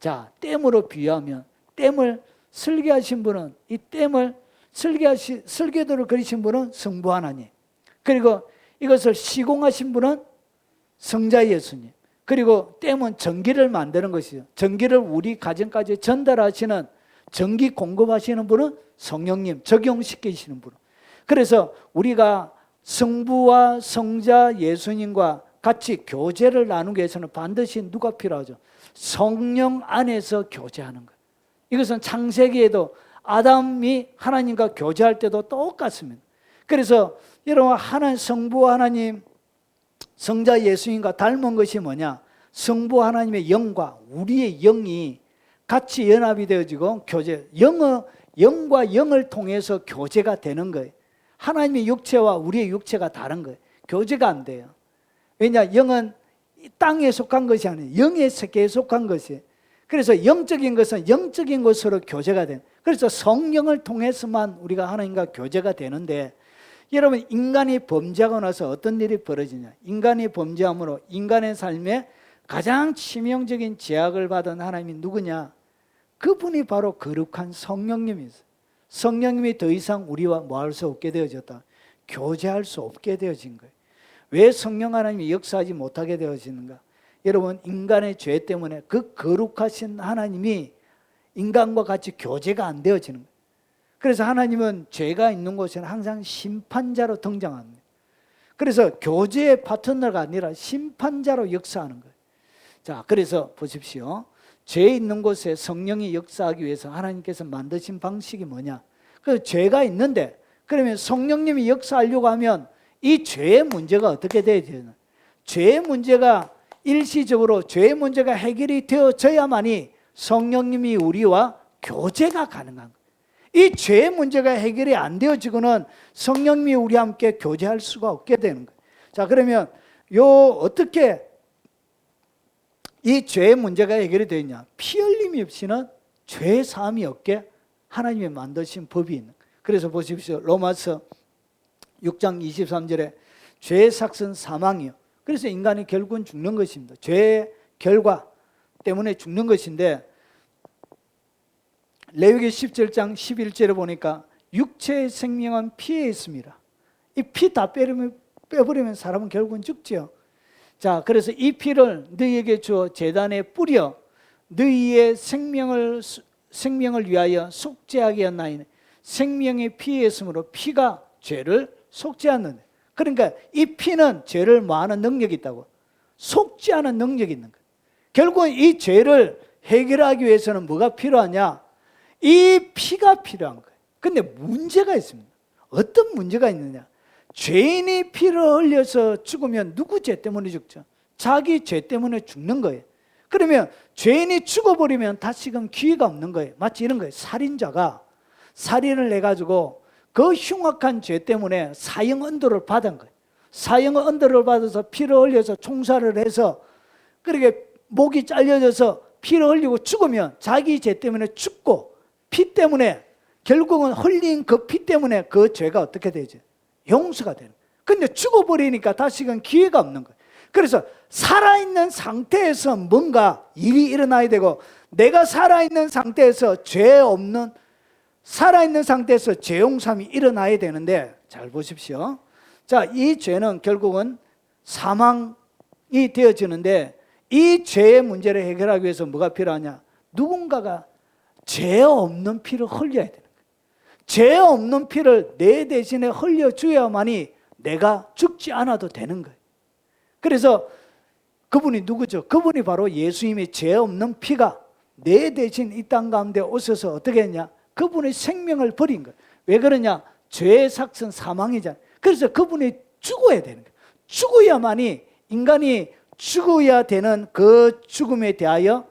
A: 자, 댐으로 비유하면 댐을 설계하신 분은 이 댐을 설계도를 그리신 분은 성부 하나님. 그리고 이것을 시공하신 분은 성자 예수님. 그리고 댐은 전기를 만드는 것이죠. 전기를 우리 가정까지 전달하시는 전기 공급하시는 분은 성령님, 적용시키시는 분. 그래서 우리가 성부와 성자 예수님과 같이 교제를 나누기 위해서는 반드시 누가 필요하죠? 성령 안에서 교제하는 것. 이것은 창세기에도 아담이 하나님과 교제할 때도 똑같습니다. 그래서 여러분 하나님 성부 하나님 성자 예수님과 닮은 것이 뭐냐? 성부 하나님의 영과 우리의 영이 같이 연합이 되어지고 영과 영을 통해서 교제가 되는 거예요. 하나님의 육체와 우리의 육체가 다른 거예요. 교제가 안 돼요. 왜냐? 영은 땅에 속한 것이 아니에요. 영의 세계에 속한 것이에요. 그래서 영적인 것은 영적인 것으로 교제가 돼요. 그래서 성령을 통해서만 우리가 하나님과 교제가 되는데 여러분 인간이 범죄하고 나서 어떤 일이 벌어지냐? 인간이 범죄함으로 인간의 삶에 가장 치명적인 제약을 받은 하나님이 누구냐? 그분이 바로 거룩한 성령님이세요. 성령님이 더 이상 우리와 뭐 할 수 없게 되어졌다? 교제할 수 없게 되어진 거예요. 왜 성령 하나님이 역사하지 못하게 되어지는가? 여러분, 인간의 죄 때문에 그 거룩하신 하나님이 인간과 같이 교제가 안 되어지는 거예요. 그래서 하나님은 죄가 있는 곳에는 항상 심판자로 등장합니다. 그래서 교제의 파트너가 아니라 심판자로 역사하는 거예요. 자, 그래서 보십시오. 죄 있는 곳에 성령이 역사하기 위해서 하나님께서 만드신 방식이 뭐냐? 그 죄가 있는데, 그러면 성령님이 역사하려고 하면 이 죄의 문제가 어떻게 돼야 되나? 죄의 문제가 일시적으로 죄의 문제가 해결이 되어져야만이 성령님이 우리와 교제가 가능한 거예요. 이 죄의 문제가 해결이 안 되어지고는 성령님이 우리와 함께 교제할 수가 없게 되는 거예요. 자, 그러면 어떻게 이 죄의 문제가 해결이 되느냐? 피 흘림이 없이는 죄 사함이 없게 하나님이 만드신 법이 있는 거예요. 그래서 보십시오. 로마서 6장 23절에 죄의 삭은 사망이요. 그래서 인간이 결국은 죽는 것입니다. 죄의 결과 때문에 죽는 것인데, 레위기 17장 11절에 보니까 육체의 생명은 피에 있습니다. 이 피 다 빼버리면 사람은 결국은 죽죠. 자, 그래서 이 피를 너희에게 주어 제단에 뿌려 너희의 생명을 위하여 속죄하게 했나이다. 생명의 피에 있으므로 피가 죄를 속죄하는데, 그러니까 이 피는 죄를 뭐하는 능력이 있다고? 속죄하는 능력이 있는 거예요. 결국은 이 죄를 해결하기 위해서는 뭐가 필요하냐? 이 피가 필요한 거예요. 근데 문제가 있습니다. 어떤 문제가 있느냐? 죄인이 피를 흘려서 죽으면 누구 죄 때문에 죽죠? 자기 죄 때문에 죽는 거예요. 그러면 죄인이 죽어버리면 다시금 기회가 없는 거예요. 마치 이런 거예요. 살인자가 살인을 해가지고 그 흉악한 죄 때문에 사형 언도를 받은 거예요. 사형 언도를 받아서 피를 흘려서 총살을 해서, 그렇게 목이 잘려져서 피를 흘리고 죽으면 자기 죄 때문에 죽고, 피 때문에 결국은 흘린 그 피 때문에 그 죄가 어떻게 되죠? 용서가 되는 거예요. 근데 죽어버리니까 다시금 기회가 없는 거예요. 그래서 살아있는 상태에서 뭔가 일이 일어나야 되고, 내가 살아있는 상태에서 살아있는 상태에서 죄 용서함이 일어나야 되는데, 잘 보십시오. 자, 이 죄는 결국은 사망이 되어지는데, 이 죄의 문제를 해결하기 위해서 뭐가 필요하냐? 누군가가 죄 없는 피를 흘려야 되는 거예요. 죄 없는 피를 내 대신에 흘려줘야만이 내가 죽지 않아도 되는 거예요. 그래서 그분이 누구죠? 그분이 바로 예수님의 죄 없는 피가 내 대신 이 땅 가운데 오셔서 어떻게 했냐? 그분의 생명을 버린 거예요. 왜 그러냐? 죄의 삭은 사망이잖아요. 그래서 그분이 죽어야 되는 거예요. 죽어야만이, 인간이 죽어야 되는 그 죽음에 대하여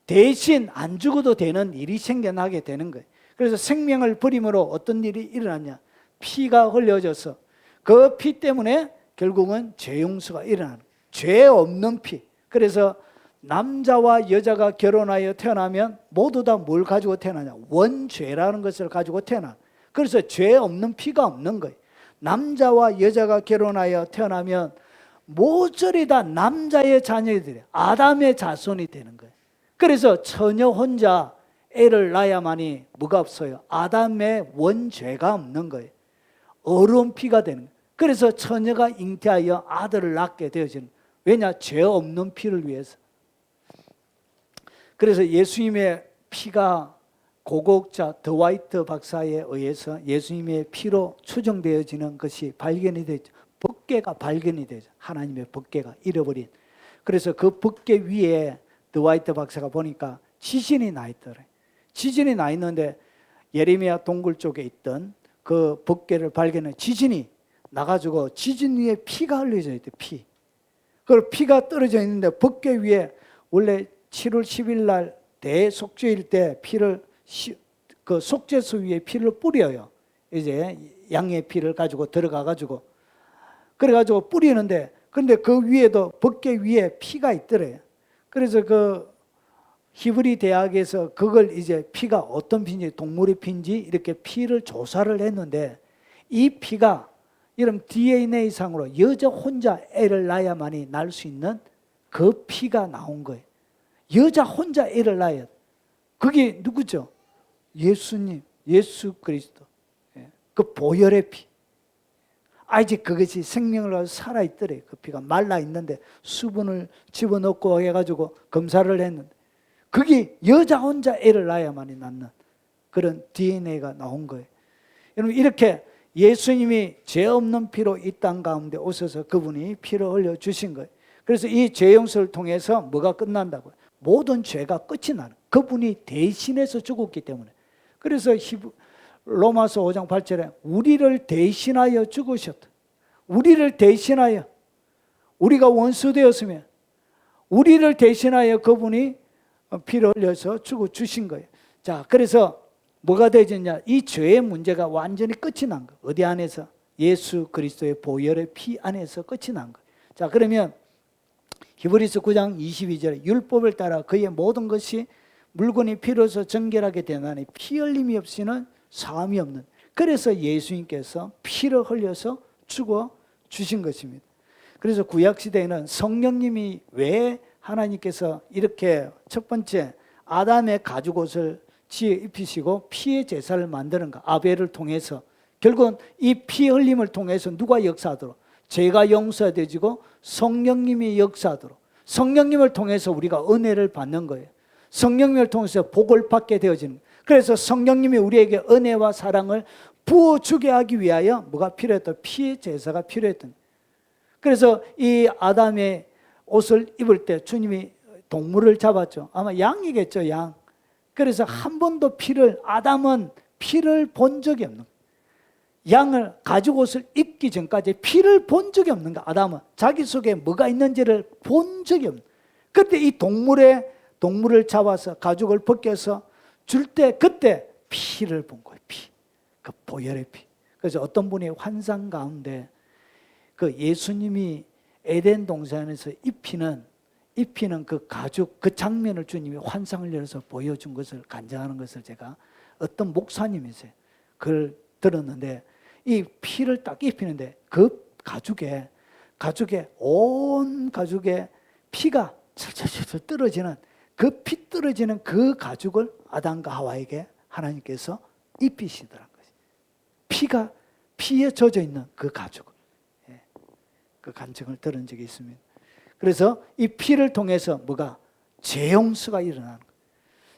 A: 대신 안 죽어도 되는 일이 생겨나게 되는 거예요. 그래서 생명을 버림으로 어떤 일이 일어났냐? 피가 흘려져서 그 피 때문에 결국은 죄 용서가 일어나는 거예요. 죄 없는 피. 그래서 남자와 여자가 결혼하여 태어나면 모두 다 뭘 가지고 태어나냐? 원죄라는 것을 가지고 태어나. 그래서 죄 없는 피가 없는 거예요. 남자와 여자가 결혼하여 태어나면 모조리 다 남자의 자녀들이 아담의 자손이 되는 거예요. 그래서 처녀 혼자 애를 낳아야만이 뭐가 없어요? 아담의 원죄가 없는 거예요. 어려운 피가 되는 거예요. 그래서 처녀가 잉태하여 아들을 낳게 되어지는 거예요. 왜냐? 죄 없는 피를 위해서. 그래서 예수님의 피가 고고학자 더와이트 박사에 의해서 예수님의 피로 추정되어지는 것이 발견이 되죠. 법궤가 발견이 되죠. 하나님의 법궤가 잃어버린. 그래서 그 법궤 위에 더와이트 박사가 보니까 지진이 나 있더래. 지진이 나 있는데 예레미야 동굴 쪽에 있던 그 법궤를 발견해 지진이 나가지고 지진 위에 피가 흘려져 있대. 피. 그 피가 떨어져 있는데 법궤 위에 원래 7월 10일 날 대속죄일 때 피를 그 속죄수 위에 피를 뿌려요. 이제 양의 피를 가지고 들어가 가지고 그래가지고 뿌리는데, 근데 그 위에도 법궤 위에 피가 있더래요. 그래서 그 히브리 대학에서 그걸 이제 피가 어떤 피인지, 동물의 피인지 이렇게 피를 조사를 했는데, 이 피가 이런 DNA상으로 여자 혼자 애를 낳아야만이 날 수 있는 그 피가 나온 거예요. 여자 혼자 애를 낳아야 돼. 그게 누구죠? 예수님, 예수 그리스도. 그 보혈의 피. 아직 그것이 생명을 가지고 살아있더래. 그 피가 말라있는데 수분을 집어넣고 해가지고 검사를 했는데 그게 여자 혼자 애를 낳아야만이 낳는 그런 DNA가 나온 거예요. 여러분, 이렇게 예수님이 죄 없는 피로 이 땅 가운데 오셔서 그분이 피를 흘려주신 거예요. 그래서 이 죄 용서를 통해서 뭐가 끝난다고요? 모든 죄가 끝이 나는, 그분이 대신해서 죽었기 때문에. 그래서 로마서 5장 8절에 우리를 대신하여 죽으셨다. 우리를 대신하여, 우리가 원수 되었으면 우리를 대신하여 그분이 피를 흘려서 죽어주신 거예요. 자, 그래서 뭐가 되졌냐? 이 죄의 문제가 완전히 끝이 난 거예요. 어디 안에서? 예수 그리스도의 보혈의 피 안에서 끝이 난 거예요. 자, 그러면 히브리서 9장 22절에 율법을 따라 그의 모든 것이 물건이 피로서 정결하게 되나니 피 흘림이 없이는 사함이 없는, 그래서 예수님께서 피를 흘려서 죽어 주신 것입니다. 그래서 구약시대에는 성령님이 왜 하나님께서 이렇게 첫 번째 아담의 가죽옷을 지어 입히시고 피의 제사를 만드는가? 아벨을 통해서. 결국은 이 피 흘림을 통해서 누가 역사하도록? 죄가 용서되지고 성령님이 역사하도록. 성령님을 통해서 우리가 은혜를 받는 거예요. 성령님을 통해서 복을 받게 되어지는 거예요. 그래서 성령님이 우리에게 은혜와 사랑을 부어주게 하기 위하여 뭐가 필요했다? 피의 제사가 필요했던 거예요. 그래서 이 아담의 옷을 입을 때 주님이 동물을 잡았죠. 아마 양이겠죠, 양. 그래서 한 번도 아담은 피를 본 적이 없는 거예요. 양을 가죽옷을 입기 전까지 피를 본 적이 없는 거예요. 아담은 자기 속에 뭐가 있는지를 본 적이 없는 거예요. 그때 이 동물을 잡아서 가죽을 벗겨서 줄 때 그때 피를 본 거예요. 피, 그 보혈의 피. 그래서 어떤 분이 환상 가운데 그 예수님이 에덴 동산에서 입히는 그 가죽, 그 장면을 주님이 환상을 열어서 보여준 것을 간증하는 것을 제가 어떤 목사님이세요. 그걸 들었는데 이 피를 딱 입히는데 그 온 가죽에 피가 철철철 떨어지는 그 피 떨어지는 그 가죽을 아담과 하와에게 하나님께서 입히시더라는 거죠. 피에 젖어 있는 그 가죽을. 그 간증을 들은 적이 있습니다. 그래서 이 피를 통해서 뭐가? 죄 용서가 일어나는 거예요.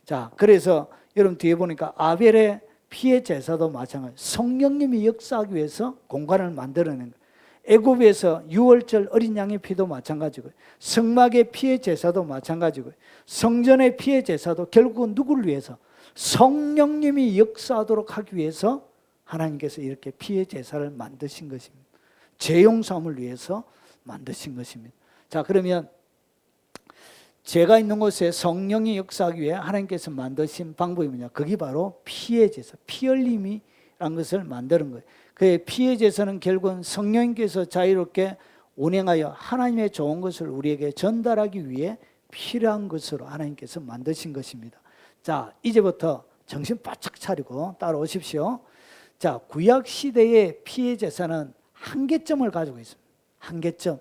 A: 자, 그래서 여러분 뒤에 보니까 아벨의 피의 제사도 마찬가지. 성령님이 역사하기 위해서 공간을 만들어낸 거예요. 애굽에서 유월절 어린 양의 피도 마찬가지고요. 성막의 피의 제사도 마찬가지고요. 성전의 피의 제사도 결국은 누구를 위해서? 성령님이 역사하도록 하기 위해서 하나님께서 이렇게 피의 제사를 만드신 것입니다. 죄 용서함을 위해서 만드신 것입니다. 자, 그러면 죄가 있는 곳에 성령이 역사하기 위해 하나님께서 만드신 방법이 뭐냐? 그게 바로 피의 제사, 피 흘림이라는 것을 만드는 거예요. 그 피의 제사는 결국은 성령님께서 자유롭게 운행하여 하나님의 좋은 것을 우리에게 전달하기 위해 필요한 것으로 하나님께서 만드신 것입니다. 자, 이제부터 정신 바짝 차리고 따라오십시오. 자, 구약 시대의 피의 제사는 한계점을 가지고 있습니다. 한계점.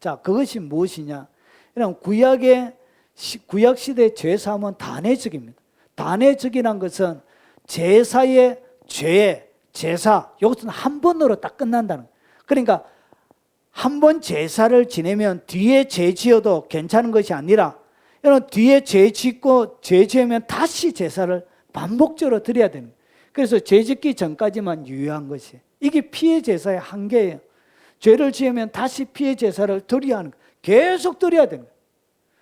A: 자, 그것이 무엇이냐? 그럼 구약 시대 죄사함은 단회적입니다. 단회적이란 것은 제사의 제사, 이것은 한 번으로 딱 끝난다는 거예요. 그러니까 한 번 제사를 지내면 뒤에 죄 지어도 괜찮은 것이 아니라, 여러분 뒤에 죄 짓고 죄 지으면 다시 제사를 반복적으로 드려야 되는 거예요. 그래서 죄 짓기 전까지만 유효한 것이에요. 이게 피의 제사의 한계예요. 죄를 지으면 다시 피의 제사를 드려야 하는 거예요. 계속 드려야 되는 거예요.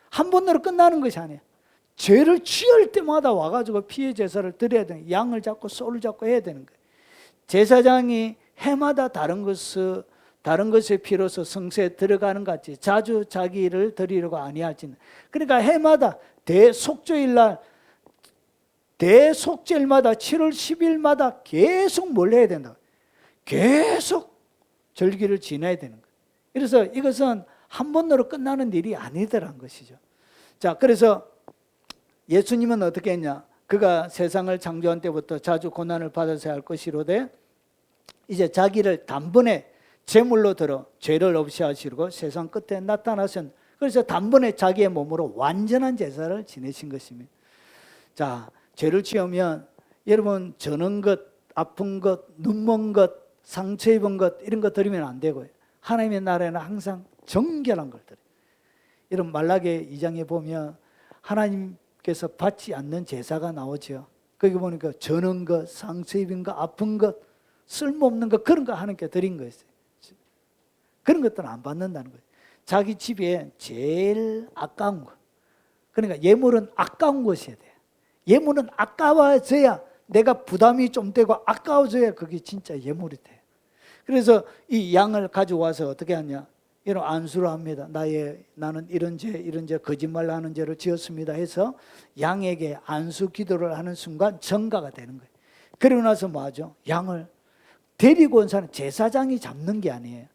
A: 한 번으로 끝나는 것이 아니에요. 죄를 취할 때마다 와가지고 피의 제사를 드려야 되는 거예요. 양을 잡고 소를 잡고 해야 되는 거예요. 제사장이 해마다 다른 것의 피로서 성소에 들어가는 것 같이 자주 자기 일을 드리려고 아니하지는. 그러니까 해마다 대속죄일마다 7월 10일마다 계속 뭘 해야 된다. 계속 절기를 지내야 되는 거예요. 그래서 이것은 한 번으로 끝나는 일이 아니더란 것이죠. 자, 그래서 예수님은 어떻게 했냐? 그가 세상을 창조한 때부터 자주 고난을 받아서야 할 것이로되 이제 자기를 단번에 제물로 들어 죄를 없이 하시고 세상 끝에 나타나신, 그래서 단번에 자기의 몸으로 완전한 제사를 지내신 것입니다. 자, 죄를 지으면 여러분 저는 것, 아픈 것, 눈먼 것, 상처 입은 것 이런 거 드리면 안 되고요. 하나님의 나라에는 항상 정결한 걸 드려요. 이런 말라기 2장에 보면 하나님께서 받지 않는 제사가 나오죠. 거기 보니까 저는 것, 상처 입은 것, 아픈 것, 쓸모없는 것, 그런 거 하나님께 드린 거예요. 그런 것들은 안 받는다는 거예요. 자기 집에 제일 아까운 것. 그러니까 예물은 아까운 것이어야 돼요. 예물은 아까워져야 내가 부담이 좀 되고 아까워져야 그게 진짜 예물이 돼요. 그래서 이 양을 가져와서 어떻게 하냐? 이런 안수를 합니다. 나는 이런 죄 거짓말 하는 죄를 지었습니다 해서 양에게 안수 기도를 하는 순간 전가가 되는 거예요. 그러고 나서 뭐 하죠? 양을 데리고 온 사람, 제사장이 잡는 게 아니에요.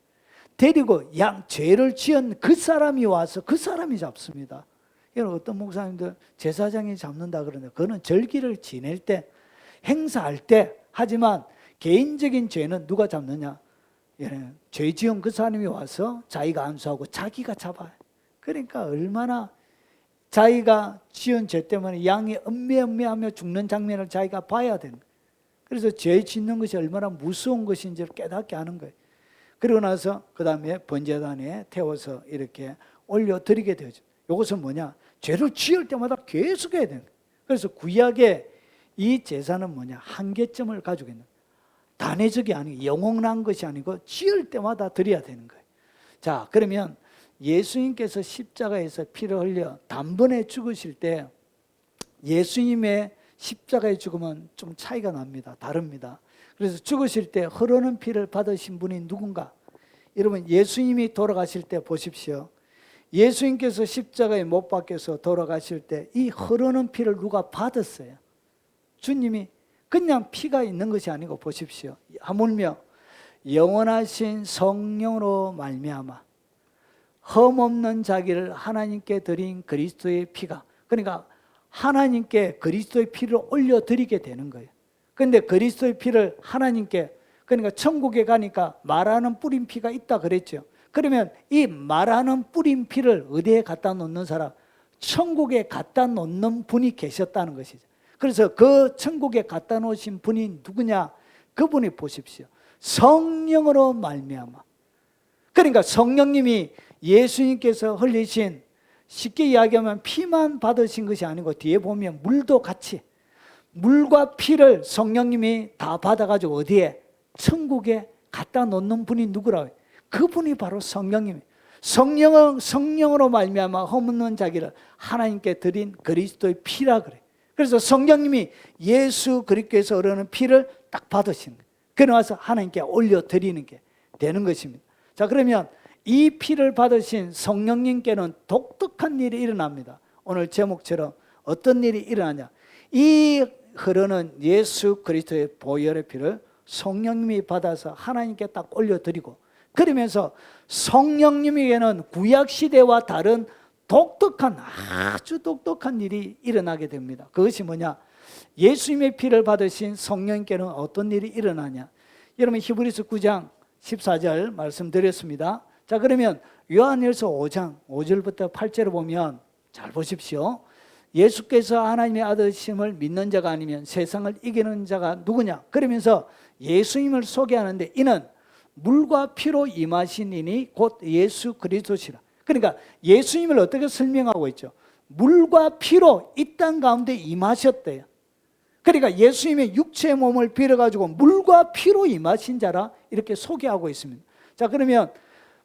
A: 데리고 죄를 지은 그 사람이 와서 그 사람이 잡습니다. 이런 어떤 목사님들 제사장이 잡는다 그러는데 그거는 절기를 지낼 때, 행사할 때 하지만 개인적인 죄는 누가 잡느냐? 죄 지은 그 사람이 와서 자기가 안수하고 자기가 잡아요. 그러니까 얼마나 자기가 지은 죄 때문에 양이 음매하며 죽는 장면을 자기가 봐야 되는 거예요. 그래서 죄 짓는 것이 얼마나 무서운 것인지를 깨닫게 하는 거예요. 그리고 나서 그 다음에 번제단에 태워서 이렇게 올려드리게 되죠. 이것은 뭐냐? 죄를 지을 때마다 계속 해야 되는 거예요. 그래서 구약의 이 제사는 뭐냐? 한계점을 가지고 있는 거예요. 단회적이 아니고 영원한 것이 아니고 지을 때마다 드려야 되는 거예요. 자, 그러면 예수님께서 십자가에서 피를 흘려 단번에 죽으실 때 예수님의 십자가의 죽음은 좀 차이가 납니다. 다릅니다. 그래서 죽으실 때 흐르는 피를 받으신 분이 누군가? 여러분, 예수님이 돌아가실 때 보십시오. 예수님께서 십자가에 못 박혀서 돌아가실 때 이 흐르는 피를 누가 받았어요? 주님이. 그냥 피가 있는 것이 아니고 보십시오. 하물며 영원하신 성령으로 말미암아 흠없는 자기를 하나님께 드린 그리스도의 피가, 그러니까 하나님께 그리스도의 피를 올려드리게 되는 거예요. 그런데 그리스도의 피를 하나님께, 그러니까 천국에 가니까 말하는 뿌린 피가 있다 그랬죠. 그러면 이 말하는 뿌린 피를 어디에 갖다 놓는 사람? 천국에 갖다 놓는 분이 계셨다는 것이죠. 그래서 그 천국에 갖다 놓으신 분이 누구냐? 그분이 보십시오. 성령으로 말미암아. 그러니까 성령님이 예수님께서 흘리신, 쉽게 이야기하면 피만 받으신 것이 아니고 뒤에 보면 물도 같이, 물과 피를 성령님이 다 받아가지고 어디에? 천국에 갖다 놓는 분이 누구라고요? 그분이 바로 성령님이에요. 성령으로 말미암아 흠없는 자기를 하나님께 드린 그리스도의 피라 그래요. 그래서 성령님이 예수 그리스도에서 흐르는 피를 딱 받으시는 거예요. 그래서 하나님께 올려드리는 게 되는 것입니다. 자, 그러면 이 피를 받으신 성령님께는 독특한 일이 일어납니다. 오늘 제목처럼 어떤 일이 일어나냐? 이 흐르는 예수 그리스도의 보혈의 피를 성령님이 받아서 하나님께 딱 올려드리고, 그러면서 성령님에게는 구약시대와 다른 독특한, 아주 독특한 일이 일어나게 됩니다. 그것이 뭐냐? 예수님의 피를 받으신 성령님께는 어떤 일이 일어나냐? 여러분, 히브리서 9장 14절 말씀드렸습니다. 자, 그러면 요한일서 5장 5절부터 8절을 보면 잘 보십시오. 예수께서 하나님의 아들심을 믿는 자가 아니면 세상을 이기는 자가 누구냐? 그러면서 예수님을 소개하는데 이는 물과 피로 임하신 이니 곧 예수 그리스도시라. 그러니까 예수님을 어떻게 설명하고 있죠? 물과 피로 이 땅 가운데 임하셨대요. 그러니까 예수님의 육체의 몸을 빌어가지고 물과 피로 임하신 자라 이렇게 소개하고 있습니다. 자, 그러면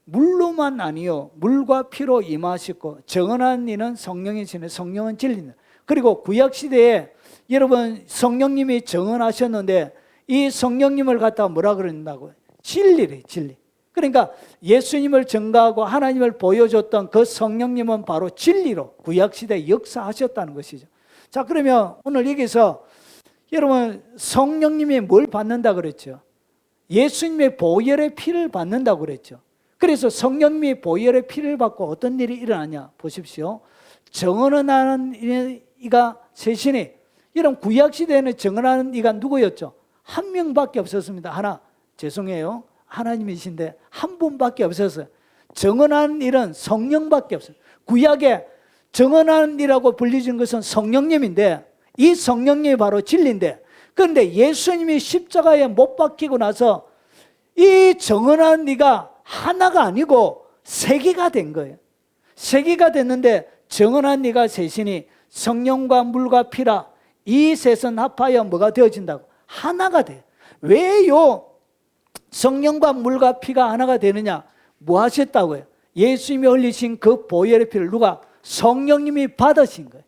A: 물로만 아니요, 물과 피로 임하시고 정언한 이는 성령이시네. 성령은 진리다. 그리고 구약시대에 여러분 성령님이 정언하셨는데 이 성령님을 갖다가 뭐라 그런다고요? 진리래, 진리. 그러니까 예수님을 증거하고 하나님을 보여줬던 그 성령님은 바로 진리로 구약시대에 역사하셨다는 것이죠. 자, 그러면 오늘 여기서 여러분 성령님이 뭘 받는다 그랬죠? 예수님의 보혈의 피를 받는다고 그랬죠. 그래서 성령님이 보혈의 피를 받고 어떤 일이 일어나냐 보십시오. 정언하는 이가 셋이니, 이런 구약시대에는 정언하는 이가 누구였죠? 한 명밖에 없었습니다. 하나, 죄송해요, 하나님이신데 한 분밖에 없었어요. 정언하는 일은 성령밖에 없어요. 구약에 정언하는 일이라고 불리는 것은 성령님인데 이 성령님이 바로 진리인데, 그런데 예수님이 십자가에 못 박히고 나서 이 정언한 네가 하나가 아니고 세 개가 된 거예요. 세 개가 됐는데 정언한 네가 셋이니 성령과 물과 피라 이 셋은 합하여 뭐가 되어진다고? 하나가 돼요. 왜요? 성령과 물과 피가 하나가 되느냐? 뭐 하셨다고요? 예수님이 흘리신 그 보혈의 피를 누가? 성령님이 받으신 거예요.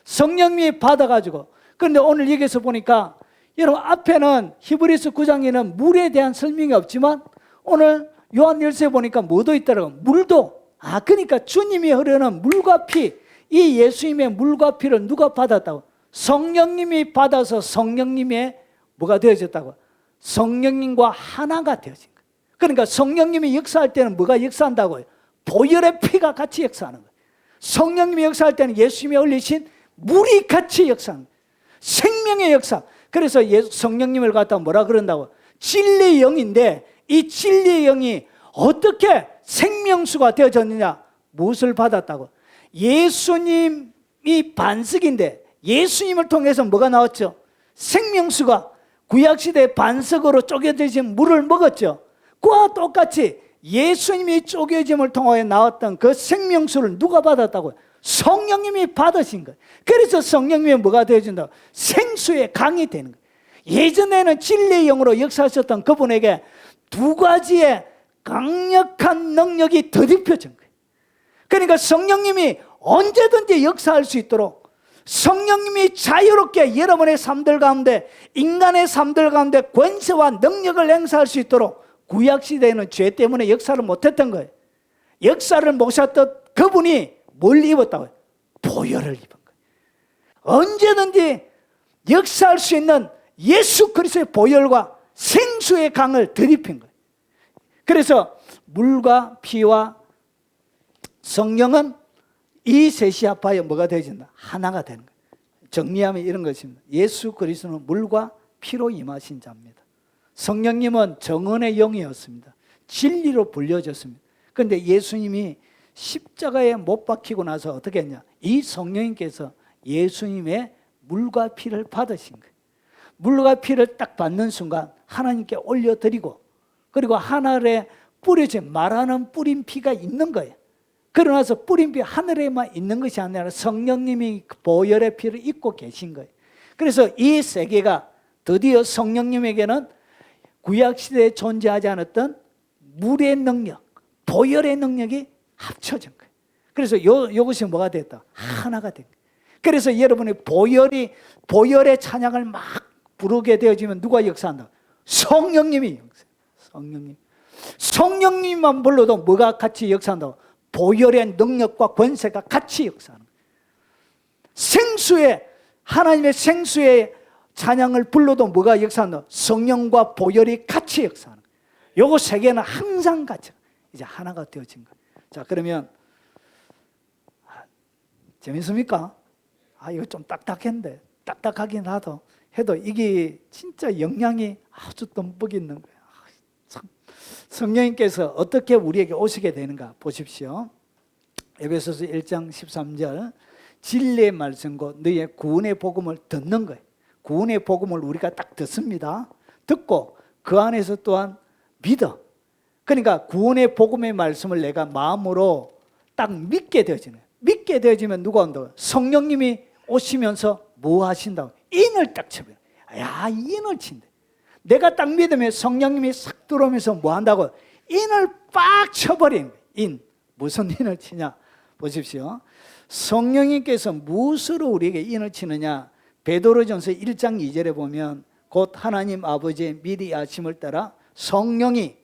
A: 성령님이 받아가지고. 그런데 오늘 여기서 보니까 여러분 앞에는 히브리서 9장에는 물에 대한 설명이 없지만 오늘 요한일서에 보니까 뭐도 있더라고요. 물도. 그러니까 주님이 흐르는 물과 피, 이 예수님의 물과 피를 누가 받았다고? 성령님이 받아서 성령님의 뭐가 되어졌다고? 성령님과 하나가 되어진 거예요. 그러니까 성령님이 역사할 때는 뭐가 역사한다고요? 보혈의 피가 같이 역사하는 거예요. 성령님이 역사할 때는 예수님이 흘리신 물이 같이 역사하는 거예요. 생명의 역사. 그래서 성령님을 갖다 뭐라 그런다고? 진리의 영인데 이 진리의 영이 어떻게 생명수가 되어졌느냐? 무엇을 받았다고? 예수님이 반석인데 예수님을 통해서 뭐가 나왔죠? 생명수가 구약시대의 반석으로 쪼개진 물을 먹었죠. 그와 똑같이 예수님이 쪼개짐을 통하여 나왔던 그 생명수를 누가 받았다고요? 성령님이 받으신 거예요. 그래서 성령님이 뭐가 되어진다고? 생수의 강이 되는 거예요. 예전에는 진리의 영으로 역사하셨던 그분에게 두 가지의 강력한 능력이 덧입혀진 거예요. 그러니까 성령님이 언제든지 역사할 수 있도록 성령님이 자유롭게 여러분의 삶들 가운데 인간의 삶들 가운데 권세와 능력을 행사할 수 있도록 구약시대에는 죄 때문에 역사를 못했던 거예요. 역사를 못했던 그분이 뭘 입었다고요? 보혈을 입은 거예요. 언제든지 역사할 수 있는 예수 그리스도의 보혈과 생수의 강을 덧입힌 거예요. 그래서 물과 피와 성령은 이 셋이 합하여 뭐가 되어진다? 하나가 되는 거예요. 정리하면 이런 것입니다. 예수 그리스도는 물과 피로 임하신 자입니다. 성령님은 정언의 영이었습니다. 진리로 불려졌습니다. 그런데 예수님이 십자가에 못 박히고 나서 어떻게 했냐? 이 성령님께서 예수님의 물과 피를 받으신 거예요. 물과 피를 딱 받는 순간 하나님께 올려드리고 그리고 하늘에 뿌려진 말하는 뿌린 피가 있는 거예요. 그러나서 뿌린 피 하늘에만 있는 것이 아니라 성령님이 보혈의 피를 입고 계신 거예요. 그래서 이 세계가 드디어 성령님에게는 구약시대에 존재하지 않았던 물의 능력, 보혈의 능력이 합쳐진 거예요. 그래서 이것이 뭐가 됐다? 하나가 된 거예요. 그래서 여러분이 보혈의 찬양을 막 부르게 되어지면 누가 역사한다? 성령님이 역사해요. 성령님만 불러도 뭐가 같이 역사한다고? 보혈의 능력과 권세가 같이 역사하는 거예요. 하나님의 생수의 찬양을 불러도 뭐가 역사한다? 성령과 보혈이 같이 역사하는 거예요. 요거 세 개는 항상 같이 이제 하나가 되어진 거예요. 자, 그러면 재밌습니까? 이거 좀 딱딱한데 딱딱하긴 해도 이게 진짜 영향이 아주 듬뿍 있는 거예요. 성령님께서 어떻게 우리에게 오시게 되는가 보십시오. 에베소서 1장 13절 진리의 말씀과 너희의 구원의 복음을 듣는 거예요. 구원의 복음을 우리가 딱 듣습니다. 듣고 그 안에서 또한 믿어. 그러니까 구원의 복음의 말씀을 내가 마음으로 딱 믿게 되어지는 거예요. 믿게 되어지면 누가 온다고? 성령님이 오시면서 뭐 하신다고? 인을 딱 쳐버려. 인을 친대. 내가 딱 믿으면 성령님이 싹 들어오면서 뭐 한다고? 인을 빡 쳐버리는 거예요. 인. 무슨 인을 치냐? 보십시오. 성령님께서 무엇으로 우리에게 인을 치느냐? 베드로전서 1장 2절에 보면 곧 하나님 아버지의 미리 아심을 따라 성령이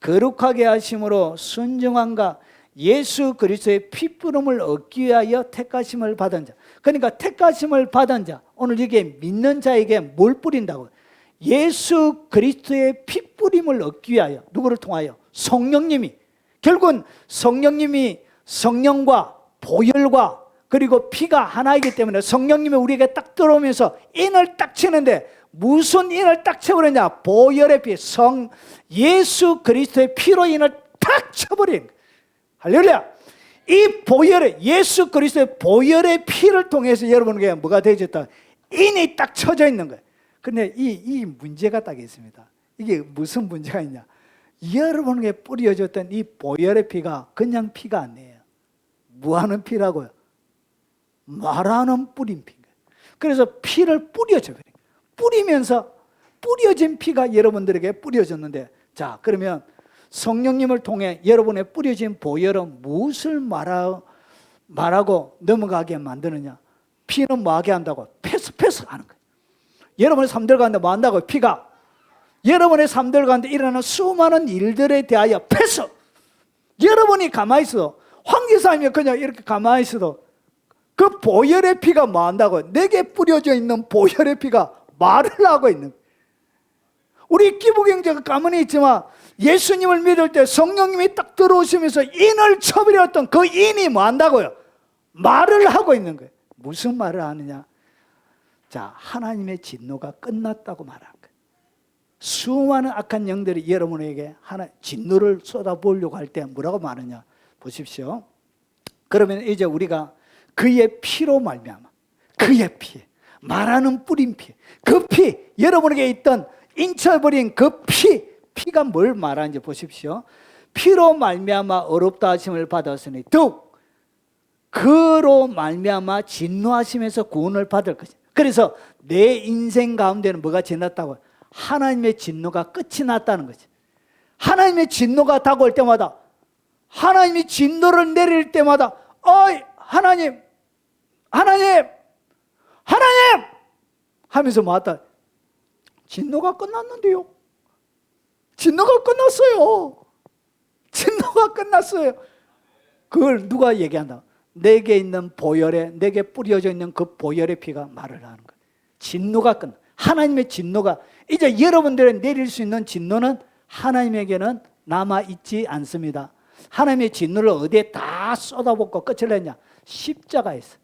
A: 거룩하게 하심으로 순정함과 예수 그리스도의 피부름을 얻기 위하여 택하심을 받은 자. 그러니까 택하심을 받은 자. 오늘 이게 믿는 자에게 뭘 뿌린다고? 예수 그리스도의 피뿌림을 얻기 위하여 누구를 통하여? 성령님이. 결국은 성령님이 성령과 보혈과 그리고 피가 하나이기 때문에 성령님이 우리에게 딱 들어오면서 인을 딱 치는데 무슨 인을 딱 쳐버리냐? 보혈의 피, 예수 그리스도의 피로 인을 탁 쳐버린 거예요. 할렐루야. 이 보혈의 예수 그리스도의 보혈의 피를 통해서 여러분에게 뭐가 되어졌다? 인이 딱 쳐져 있는 거예요. 근데 이 문제가 딱 있습니다. 이게 무슨 문제가 있냐? 여러분에게 뿌려졌던 이 보혈의 피가 그냥 피가 아니에요. 뭐하는 피라고요? 말하는 뿌린 피인가요? 그래서 피를 뿌려줘요. 뿌리면서 뿌려진 피가 여러분들에게 뿌려졌는데, 자, 그러면 성령님을 통해 여러분의 뿌려진 보혈은 무엇을 말하고 넘어가게 만드느냐? 피는 뭐하게 한다고? 패스 하는 거예요. 여러분의 삶들 가운데 뭐 한다고? 피가 여러분의 삶들 가운데 일어나는 수많은 일들에 대하여 패스. 여러분이 가만히 있어도, 황제사님이 그냥 이렇게 가만히 있어도 그 보혈의 피가 뭐 한다고? 내게 뿌려져 있는 보혈의 피가 말을 하고 있는 거예요. 우리 기부경제가 가만히 있지만 예수님을 믿을 때 성령님이 딱 들어오시면서 인을 쳐버렸던 그 인이 뭐 한다고요? 말을 하고 있는 거예요. 무슨 말을 하느냐? 자, 하나님의 진노가 끝났다고 말하는 거예요. 수많은 악한 영들이 여러분에게 진노를 쏟아부으려고 할 때 뭐라고 말하냐? 보십시오. 그러면 이제 우리가 그의 피로 말미암아, 그의 피, 말하는 뿌린 피, 그 피, 여러분에게 있던 인쳐버린 그 피가 뭘 말하는지 보십시오. 피로 말미암아 어렵다 하심을 받았으니 더욱 그로 말미암아 진노하심에서 구원을 받을 것이다. 그래서 내 인생 가운데는 뭐가 지났다고? 하나님의 진노가 끝이 났다는 거지. 하나님의 진노가 다가올 때마다, 하나님이 진노를 내릴 때마다 하나님 하면서 뭐하다? 진노가 끝났는데요. 진노가 끝났어요. 진노가 끝났어요. 그걸 누가 얘기한다? 내게 있는 보혈에, 내게 뿌려져 있는 그 보혈의 피가 말을 하는 거예요. 진노가 끝나. 하나님의 진노가, 이제 여러분들이 내릴 수 있는 진노는 하나님에게는 남아있지 않습니다. 하나님의 진노를 어디에 다 쏟아붓고 끝을 냈냐? 십자가에서.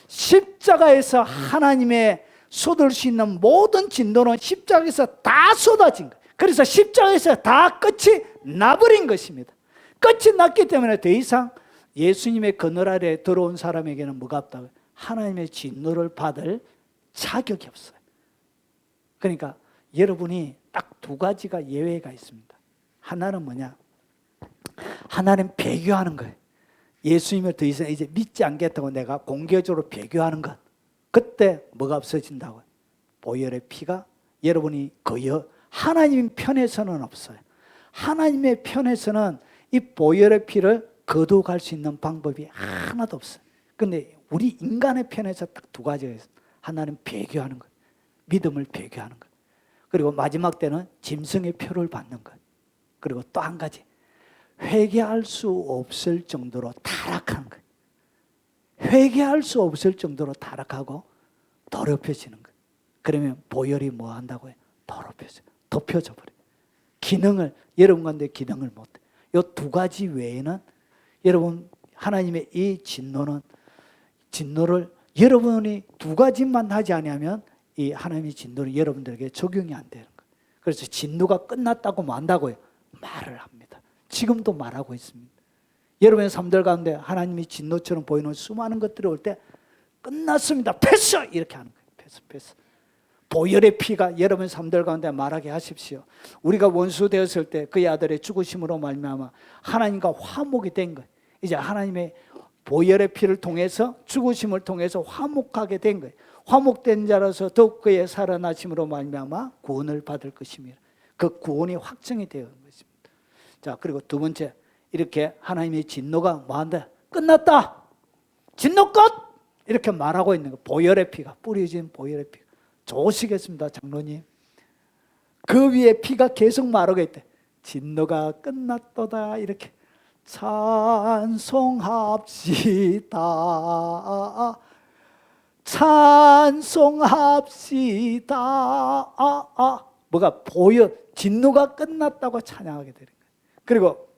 A: 십자가에서 하나님의 쏟을 수 있는 모든 진노는 십자가에서 다 쏟아진 거예요. 그래서 십자가에서 다 끝이 나버린 것입니다. 끝이 났기 때문에 더 이상 예수님의 그늘 아래 들어온 사람에게는 뭐가 없다고요? 하나님의 진노를 받을 자격이 없어요. 그러니까 여러분이 딱 두 가지가 예외가 있습니다. 하나는 뭐냐? 하나는 배교하는 거예요. 예수님을 더 이상 이제 믿지 않겠다고 내가 공개적으로 배교하는 것. 그때 뭐가 없어진다고요? 보혈의 피가 여러분이 하나님 편에서는 없어요. 하나님의 편에서는 이 보혈의 피를 거두어갈 수 있는 방법이 하나도 없어요. 그런데 우리 인간의 편에서 딱 두 가지가 있어요. 하나는 배교하는 것, 믿음을 배교하는 것. 그리고 마지막 때는 짐승의 표를 받는 것. 그리고 또 한 가지, 회개할 수 없을 정도로 타락하는 거예요. 회개할 수 없을 정도로 타락하고 더럽혀지는 거예요. 그러면 보혈이 뭐 한다고요? 더럽혀져, 덮여져 버려요. 기능을, 여러분 가운데 기능을 못해. 이 두 가지 외에는 여러분 하나님의 이 진노를 여러분이 두 가지만 하지 않으면 이 하나님의 진노는 여러분들에게 적용이 안 되는 거예요. 그래서 진노가 끝났다고 뭐 한다고요? 말을 합니다. 지금도 말하고 있습니다. 여러분의 삶들 가운데 하나님이 진노처럼 보이는 수많은 것들이 올 때 끝났습니다. 패스! 이렇게 하는 거예요. 패스. 보혈의 피가 여러분의 삶들 가운데 말하게 하십시오. 우리가 원수 되었을 때 그의 아들의 죽으심으로 말미암아 하나님과 화목이 된 거예요. 이제 하나님의 보혈의 피를 통해서, 죽으심을 통해서 화목하게 된 거예요. 화목된 자라서 더욱 그의 살아나심으로 말미암아 구원을 받을 것입니다. 그 구원이 확정이 되어 있는 것입니다. 자, 그리고 두 번째, 이렇게 하나님의 진노가 뭐한다? 끝났다. 진노 끝! 이렇게 말하고 있는 거. 보혈의 피가, 뿌려진 보혈의 피가. 좋으시겠습니다, 장로님. 그 위에 피가 계속 말하고 있대. 진노가 끝났도다. 이렇게 찬송합시다. 찬송합시다. 뭐가 보혈, 진노가 끝났다고 찬양하게 되는 거예요. 그리고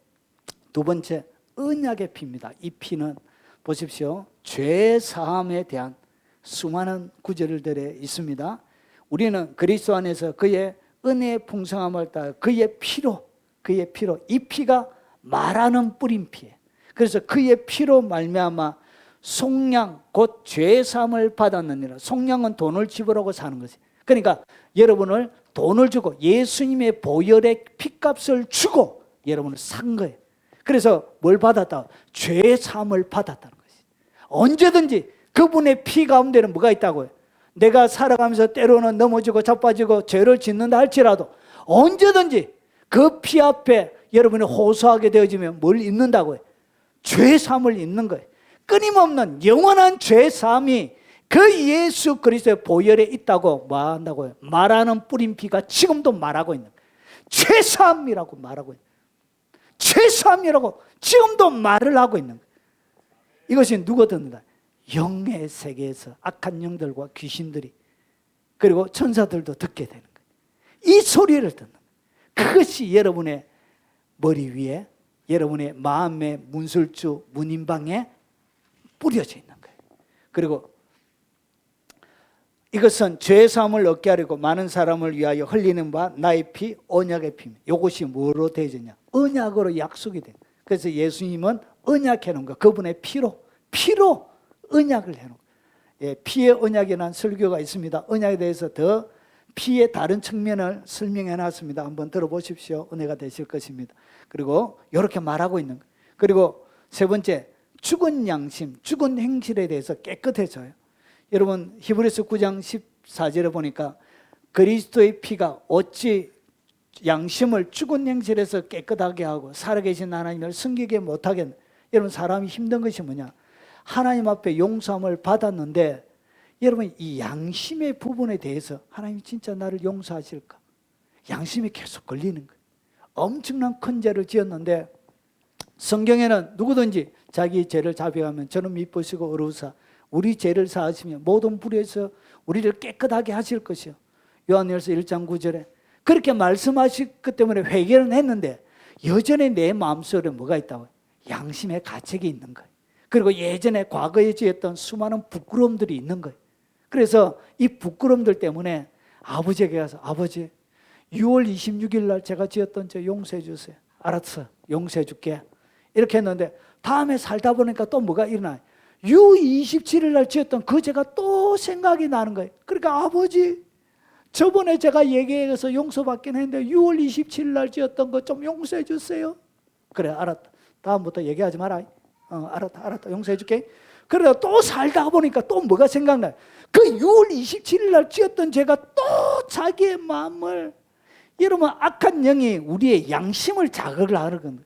A: 두 번째, 언약의 피입니다. 이 피는 보십시오. 죄 사함에 대한 수많은 구절들에 있습니다. 우리는 그리스도 안에서 그의 은혜의 풍성함을 따라 그의 피로 이 피가 말하는 뿌린 피예요. 그래서 그의 피로 말미암아 속량 곧 죄 사함을 받았느니라. 속량은 돈을 지불하고 사는 것이. 그러니까 여러분을 돈을 주고 예수님의 보혈의 피값을 주고 여러분을 산 거예요. 그래서 뭘 받았다? 죄 사함을 받았다는 것이. 언제든지 그분의 피 가운데는 뭐가 있다고요? 내가 살아가면서 때로는 넘어지고 자빠지고 죄를 짓는다 할지라도 언제든지 그 피 앞에 여러분이 호소하게 되어지면 뭘 잊는다고요? 죄 사함을 잊는 거예요. 끊임없는 영원한 죄 사함이 그 예수 그리스도의 보혈에 있다고 뭐 한다고요? 말하는 뿌린 피가 지금도 말하고 있는 거예요. 죄 사함이라고 말하고 있는 거예요. 죄 사함이라고 지금도 말을 하고 있는 거예요. 이것이 누가 듣는다? 영의 세계에서 악한 영들과 귀신들이 그리고 천사들도 듣게 되는 거예요. 이 소리를 듣는 거예요. 그것이 여러분의 머리 위에 여러분의 마음의 문술주 문인방에 뿌려져 있는 거예요. 그리고 이것은 죄사함을 얻게 하려고 많은 사람을 위하여 흘리는 바 나의 피 언약의 피입니다. 이것이 뭐로 되어졌냐? 언약으로 약속이 돼요. 그래서 예수님은 언약해 놓은 거, 그분의 피로 언약을 해놓은 거예요. 예, 피의 언약이라는 설교가 있습니다. 언약에 대해서 더 피의 다른 측면을 설명해 놨습니다. 한번 들어보십시오. 은혜가 되실 것입니다. 그리고 이렇게 말하고 있는 거예요. 그리고 세 번째, 죽은 양심, 죽은 행실에 대해서 깨끗해져요. 여러분 히브리서 9장 14절에 보니까 그리스도의 피가 어찌 양심을 죽은 행실에서 깨끗하게 하고 살아계신 하나님을 숨기게 못하겠나. 여러분 사람이 힘든 것이 뭐냐? 하나님 앞에 용서함을 받았는데 여러분 이 양심의 부분에 대해서 하나님 진짜 나를 용서하실까? 양심이 계속 걸리는 거예요. 엄청난 큰 죄를 지었는데 성경에는 누구든지 자기 죄를 자백하면 저는 미쁘시고 어루사 우리 죄를 사하시며 모든 불의에서 우리를 깨끗하게 하실 것이요. 요한일서 1장 9절에 그렇게 말씀하셨기 때문에 회개는 했는데 여전히 내 마음속에 뭐가 있다고요? 양심의 가책이 있는 거예요. 그리고 예전에 과거에 지었던 수많은 부끄러움들이 있는 거예요. 그래서 이 부끄러움들 때문에 아버지에게 가서 아버지 6월 26일 날 제가 지었던 죄 용서해 주세요. 알았어, 용서해 줄게. 이렇게 했는데 다음에 살다 보니까 또 뭐가 일어나요? 6월 27일 날 지었던 그 죄가 또 생각이 나는 거예요. 그러니까 아버지 저번에 제가 얘기해서 용서받긴 했는데 6월 27일 날 지었던 거 좀 용서해 주세요. 그래 알았다. 다음부터 얘기하지 마라. 알았다 용서해 줄게. 그러다 또 살다 보니까 또 뭐가 생각나요? 그 6월 27일 날 지었던 죄가 또 자기의 마음을, 여러분 악한 영이 우리의 양심을 자극을 하는 거예요.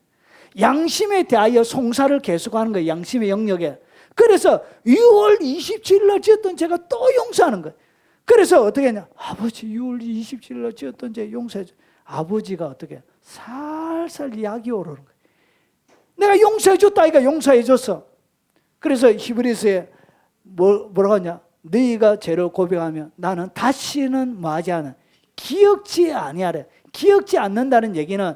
A: 양심에 대하여 송사를 계속하는 거예요. 양심의 영역에. 그래서 6월 27일 날 지었던 죄가 또 용서하는 거예요. 그래서 어떻게 했냐? 아버지 6월 27일 날 지었던 죄 용서해 줘. 아버지가 어떻게 살살 약이 오르는 거예요. 내가 용서해 줬다 이가 용서해 줬어. 그래서 히브리서에 뭐라고 하냐? 너희가 죄를 고백하면 나는 다시는 뭐하지 않아? 기억지 아니하래. 기억지 않는다는 얘기는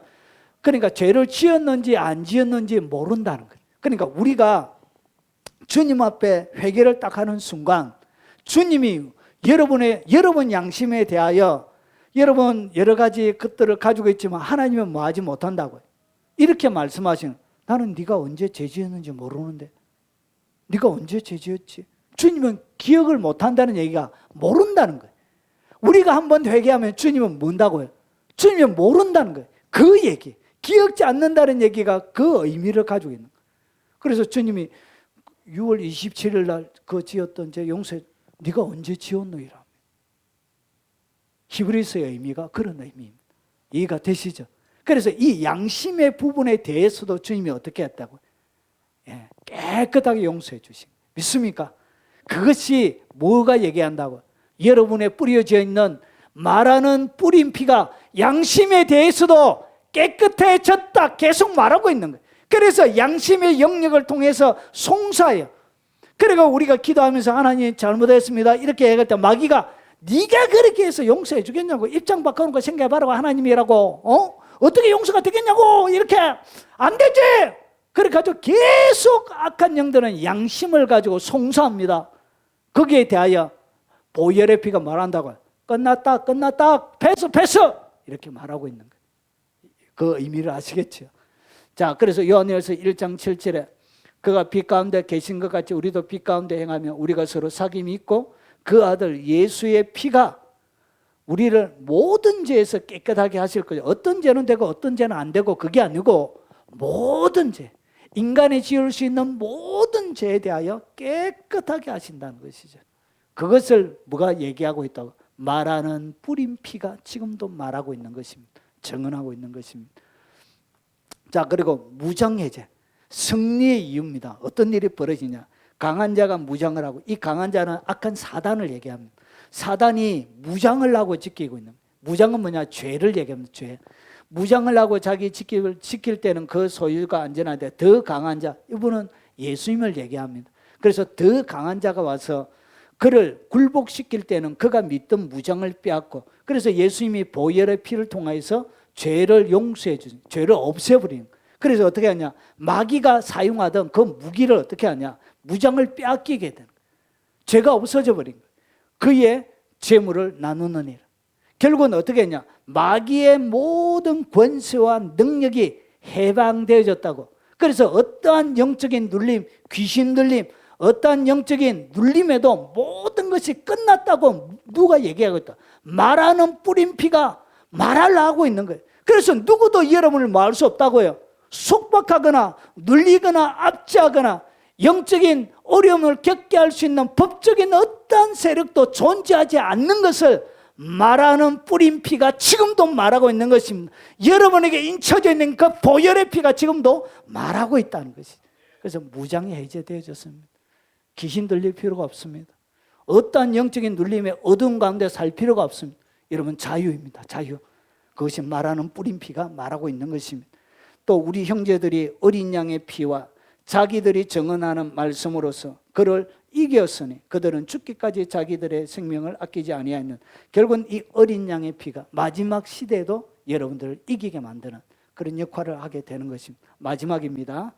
A: 그러니까 죄를 지었는지 안 지었는지 모른다는 거예요. 그러니까 우리가 주님 앞에 회개를 딱 하는 순간 주님이 여러분 양심에 대하여 여러분 여러 가지 것들을 가지고 있지만 하나님은 뭐 하지 못한다고요. 이렇게 말씀하시는, 나는 네가 언제 죄 지었는지 모르는데 네가 언제 죄 지었지? 주님은 기억을 못한다는 얘기가 모른다는 거예요. 우리가 한번 회개하면 주님은 뭔다고요? 주님은 모른다는 거예요. 그 얘기, 기억지 않는다는 얘기가 그 의미를 가지고 있는 거예요. 그래서 주님이 6월 27일 날 그 지었던 죄 용서해, 네가 언제 지었노이라. 히브리서의 의미가 그런 의미입니다. 이해가 되시죠? 그래서 이 양심의 부분에 대해서도 주님이 어떻게 했다고? 예, 깨끗하게 용서해 주신 거예요. 믿습니까? 그것이 뭐가 얘기한다고? 여러분에 뿌려져 있는 말하는 뿌린 피가 양심에 대해서도 깨끗해졌다 계속 말하고 있는 거예요. 그래서 양심의 영역을 통해서 송사해요. 그리고 우리가 기도하면서 하나님 잘못했습니다 이렇게 얘기할 때 마귀가 네가 그렇게 해서 용서해 주겠냐고, 입장 바꾸는 거 생각해봐라 하나님이라고, 어떻게 용서가 되겠냐고, 이렇게 안 되지. 그래가지고 계속 악한 영들은 양심을 가지고 송사합니다. 거기에 대하여 보혈의 피가 말한다고, 끝났다 패스 이렇게 말하고 있는 거예요. 그 의미를 아시겠죠? 자, 그래서 요한일서 1장 7절에 그가 빛 가운데 계신 것 같이 우리도 빛 가운데 행하며 우리가 서로 사귐이 있고 그 아들 예수의 피가 우리를 모든 죄에서 깨끗하게 하실 거예요. 어떤 죄는 되고 어떤 죄는 안 되고 그게 아니고 모든 죄, 인간이 지을 수 있는 모든 죄에 대하여 깨끗하게 하신다는 것이죠. 그것을 뭐가 얘기하고 있다고? 말하는 뿌린 피가 지금도 말하고 있는 것입니다. 증언하고 있는 것입니다. 자, 그리고 무장해제, 승리의 이유입니다. 어떤 일이 벌어지냐? 강한 자가 무장을 하고, 이 강한 자는 악한 사단을 얘기합니다. 사단이 무장을 하고 지키고 있는, 무장은 뭐냐? 죄를 얘기합니다. 죄. 무장을 하고 자기 지킬 때는 그 소유가 안전한데 더 강한 자, 이분은 예수님을 얘기합니다. 그래서 더 강한 자가 와서 그를 굴복시킬 때는 그가 믿던 무장을 빼앗고, 그래서 예수님이 보혈의 피를 통하여서 죄를 용서해 주신, 죄를 없애버리는. 그래서 어떻게 하냐? 마귀가 사용하던 그 무기를 어떻게 하냐? 무장을 빼앗기게 되는, 죄가 없어져 버린 거예요. 그의 재물을 나누는 일. 결국은 어떻게 했냐? 마귀의 모든 권세와 능력이 해방되어졌다고. 그래서 어떠한 영적인 눌림, 귀신 들림, 어떠한 영적인 눌림에도 모든 것이 끝났다고 누가 얘기하고 있다? 말하는 뿌린 피가 말을 하고 있는 거예요. 그래서 누구도 여러분을 말할 수 없다고요. 속박하거나 눌리거나 압제하거나 영적인 어려움을 겪게 할 수 있는 법적인 어떠한 세력도 존재하지 않는 것을 말하는 뿌린 피가 지금도 말하고 있는 것입니다. 여러분에게 인쳐져 있는 그 보혈의 피가 지금도 말하고 있다는 것이죠. 그래서 무장이 해제되어졌습니다. 귀신 들릴 필요가 없습니다. 어떠한 영적인 눌림에 어두운 가운데 살 필요가 없습니다. 여러분, 자유입니다. 자유. 그것이 말하는 뿌린 피가 말하고 있는 것입니다. 또 우리 형제들이 어린 양의 피와 자기들이 증언하는 말씀으로서 그를 이겼으니 그들은 죽기까지 자기들의 생명을 아끼지 아니하였는, 결국은 이 어린 양의 피가 마지막 시대에도 여러분들을 이기게 만드는 그런 역할을 하게 되는 것입니다. 마지막입니다.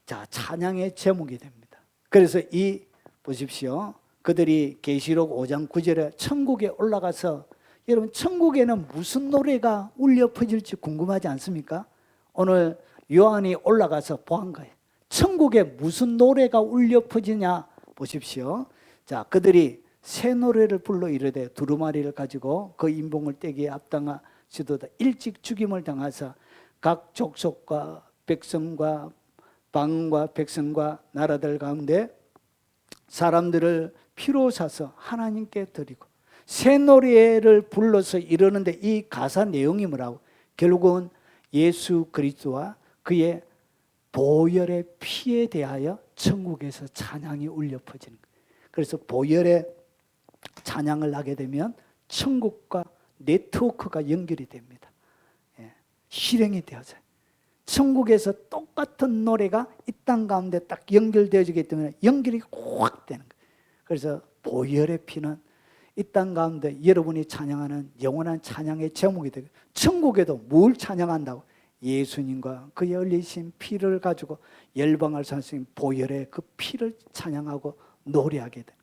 A: 자, 찬양의 제목이 됩니다. 그래서 이 보십시오. 그들이 계시록 5장 9절에 천국에 올라가서, 여러분 천국에는 무슨 노래가 울려 퍼질지 궁금하지 않습니까? 오늘 요한이 올라가서 보한 거예요. 천국에 무슨 노래가 울려 퍼지냐 보십시오. 자, 그들이 새 노래를 불러 이르되 두루마리를 가지고 그 인봉을 떼기에 합당하시도다. 일찍 죽임을 당하사 각 족속과 백성과 방과 백성과 나라들 가운데 사람들을 피로 사서 하나님께 드리고, 새 노래를 불러서 이러는데 이 가사 내용이 뭐라고? 결국은 예수 그리스도와 그의 보혈의 피에 대하여 천국에서 찬양이 울려 퍼지는 거예요. 그래서 보혈의 찬양을 하게 되면 천국과 네트워크가 연결이 됩니다. 실행이 되어져요. 천국에서 똑같은 노래가 이 땅 가운데 딱 연결되어지기 때문에 연결이 확 되는 거예요. 그래서 보혈의 피는 이 땅 가운데 여러분이 찬양하는 영원한 찬양의 제목이 되고, 천국에도 뭘 찬양한다고? 예수님과 그의 흘리신 피를 가지고 열방을 사신 보혈의 그 피를 찬양하고 노래하게 돼.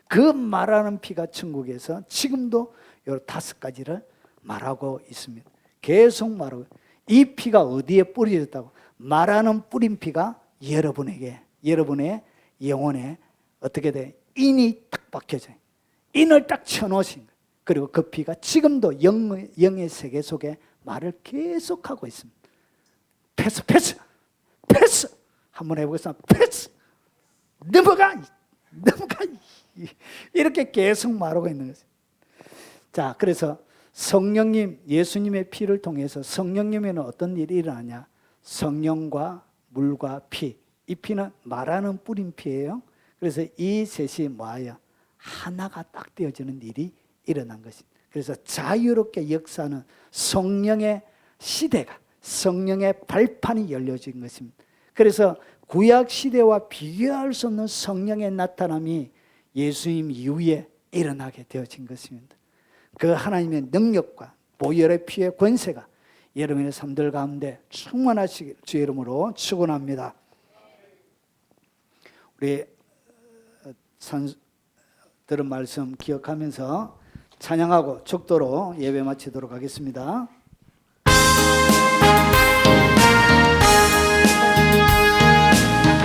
A: 그 말하는 피가 천국에서 지금도 요 5가지를 말하고 있습니다. 계속 말하고, 이 피가 어디에 뿌려졌다고? 말하는 뿌린 피가 여러분에게, 여러분의 영혼에 어떻게 돼? 인이 딱 박혀져요. 인을 딱 쳐놓으신 거예요. 그리고 그 피가 지금도 영의 세계 속에 말을 계속하고 있습니다. 패스, 패스, 패스. 한번 해보겠습니다. 패스. 넘어가, 넘어가. 이렇게 계속 말하고 있는 거죠. 자, 그래서 성령님, 예수님의 피를 통해서 성령님에는 어떤 일이 일어나냐? 성령과 물과 피. 이 피는 말하는 뿌린 피예요. 그래서 이 셋이 뭐예요? 하나가 딱 되어지는 일이 일어난 것입니다. 그래서 자유롭게 역사하는 성령의 시대가, 성령의 발판이 열려진 것입니다. 그래서 구약 시대와 비교할 수 없는 성령의 나타남이 예수님 이후에 일어나게 되어진 것입니다. 그 하나님의 능력과 보혈의 피의 권세가 여러분의 삶들 가운데 충만하시길 주의 이름으로 축원합니다. 우리 들은 말씀 기억하면서 찬양하고 축도로 예배 마치도록 하겠습니다.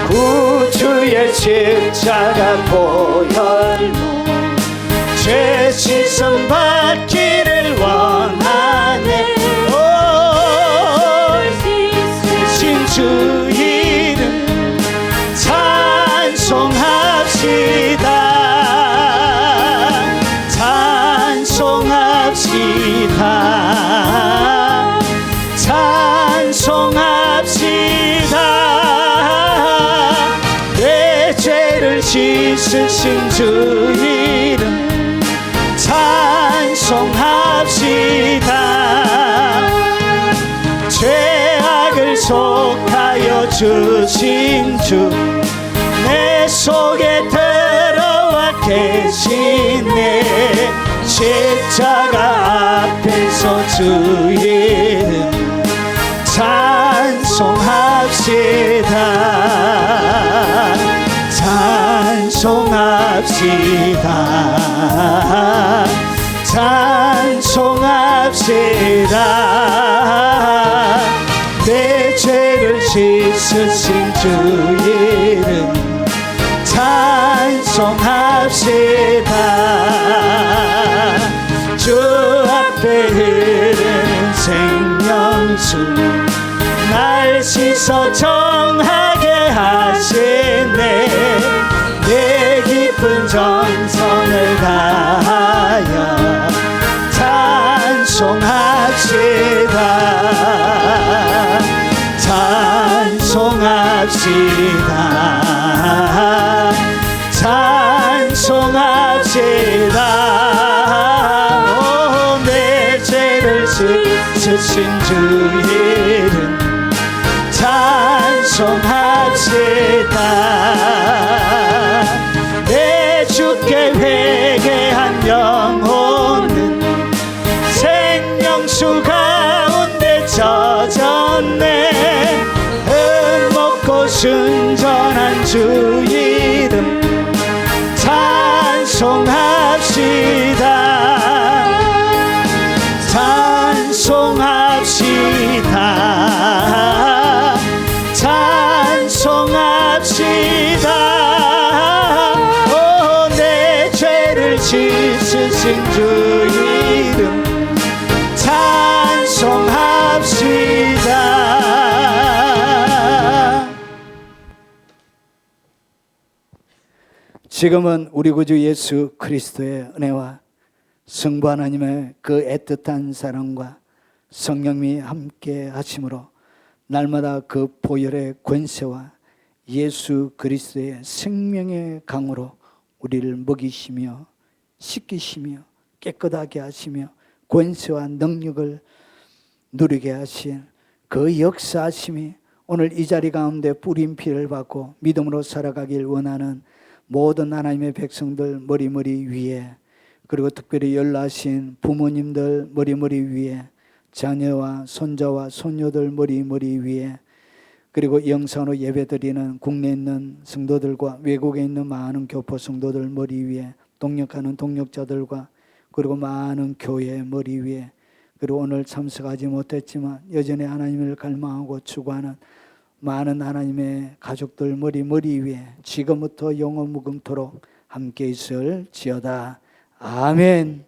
A: 구주의 십자가 보혈로 죄 씻음 받기를 원하네. 오, 신 주 이름 찬송합시다. 찬송합시다. 찬송합시다. 내 죄를 씻으신 주 이름 찬송합시다. 죄악을 속하여 주신 주 내 속에 들어와 계시네. 십자가 앞에서 주 이름 찬송합시다. 찬송합시다. 찬송합시다. 내 죄를 씻으신 주 이름 찬송합시다. 주 앞에 흐르는 생명수 날 씻어 정하게 하시네. 내 깊은 정성을 다하여 찬송합시다. 찬송합시다. 찬송합시다. 오, 내 죄를 씻으신 주 이름 찬송합시다. 내 주께 회개한 영혼은 생명수 가운데 젖었네. 흠없고 순전한 주 이름 찬송합시다. 찬송합시다. 찬송합시다. 오, 내 죄를 씻으신 주 이름 찬송합시다. 지금은 우리 구주 예수 그리스도의 은혜와 성부 하나님의 그 애틋한 사랑과 성령이 함께 하심으로 날마다 그 보혈의 권세와 예수 그리스도의 생명의 강으로 우리를 먹이시며 씻기시며 깨끗하게 하시며 권세와 능력을 누리게 하신 그 역사하심이 오늘 이 자리 가운데 뿌린 피를 받고 믿음으로 살아가길 원하는 모든 하나님의 백성들 머리머리 위에, 그리고 특별히 연락하신 부모님들 머리머리 위에, 자녀와 손자와 손녀들 머리머리 위에, 그리고 영상으로 예배드리는 국내에 있는 성도들과 외국에 있는 많은 교포 성도들 머리 위에, 동역하는 동역자들과 그리고 많은 교회 머리 위에, 그리고 오늘 참석하지 못했지만 여전히 하나님을 갈망하고 추구하는 많은 하나님의 가족들 머리 위에 지금부터 영원 무궁토록 함께 있을지어다. 아멘.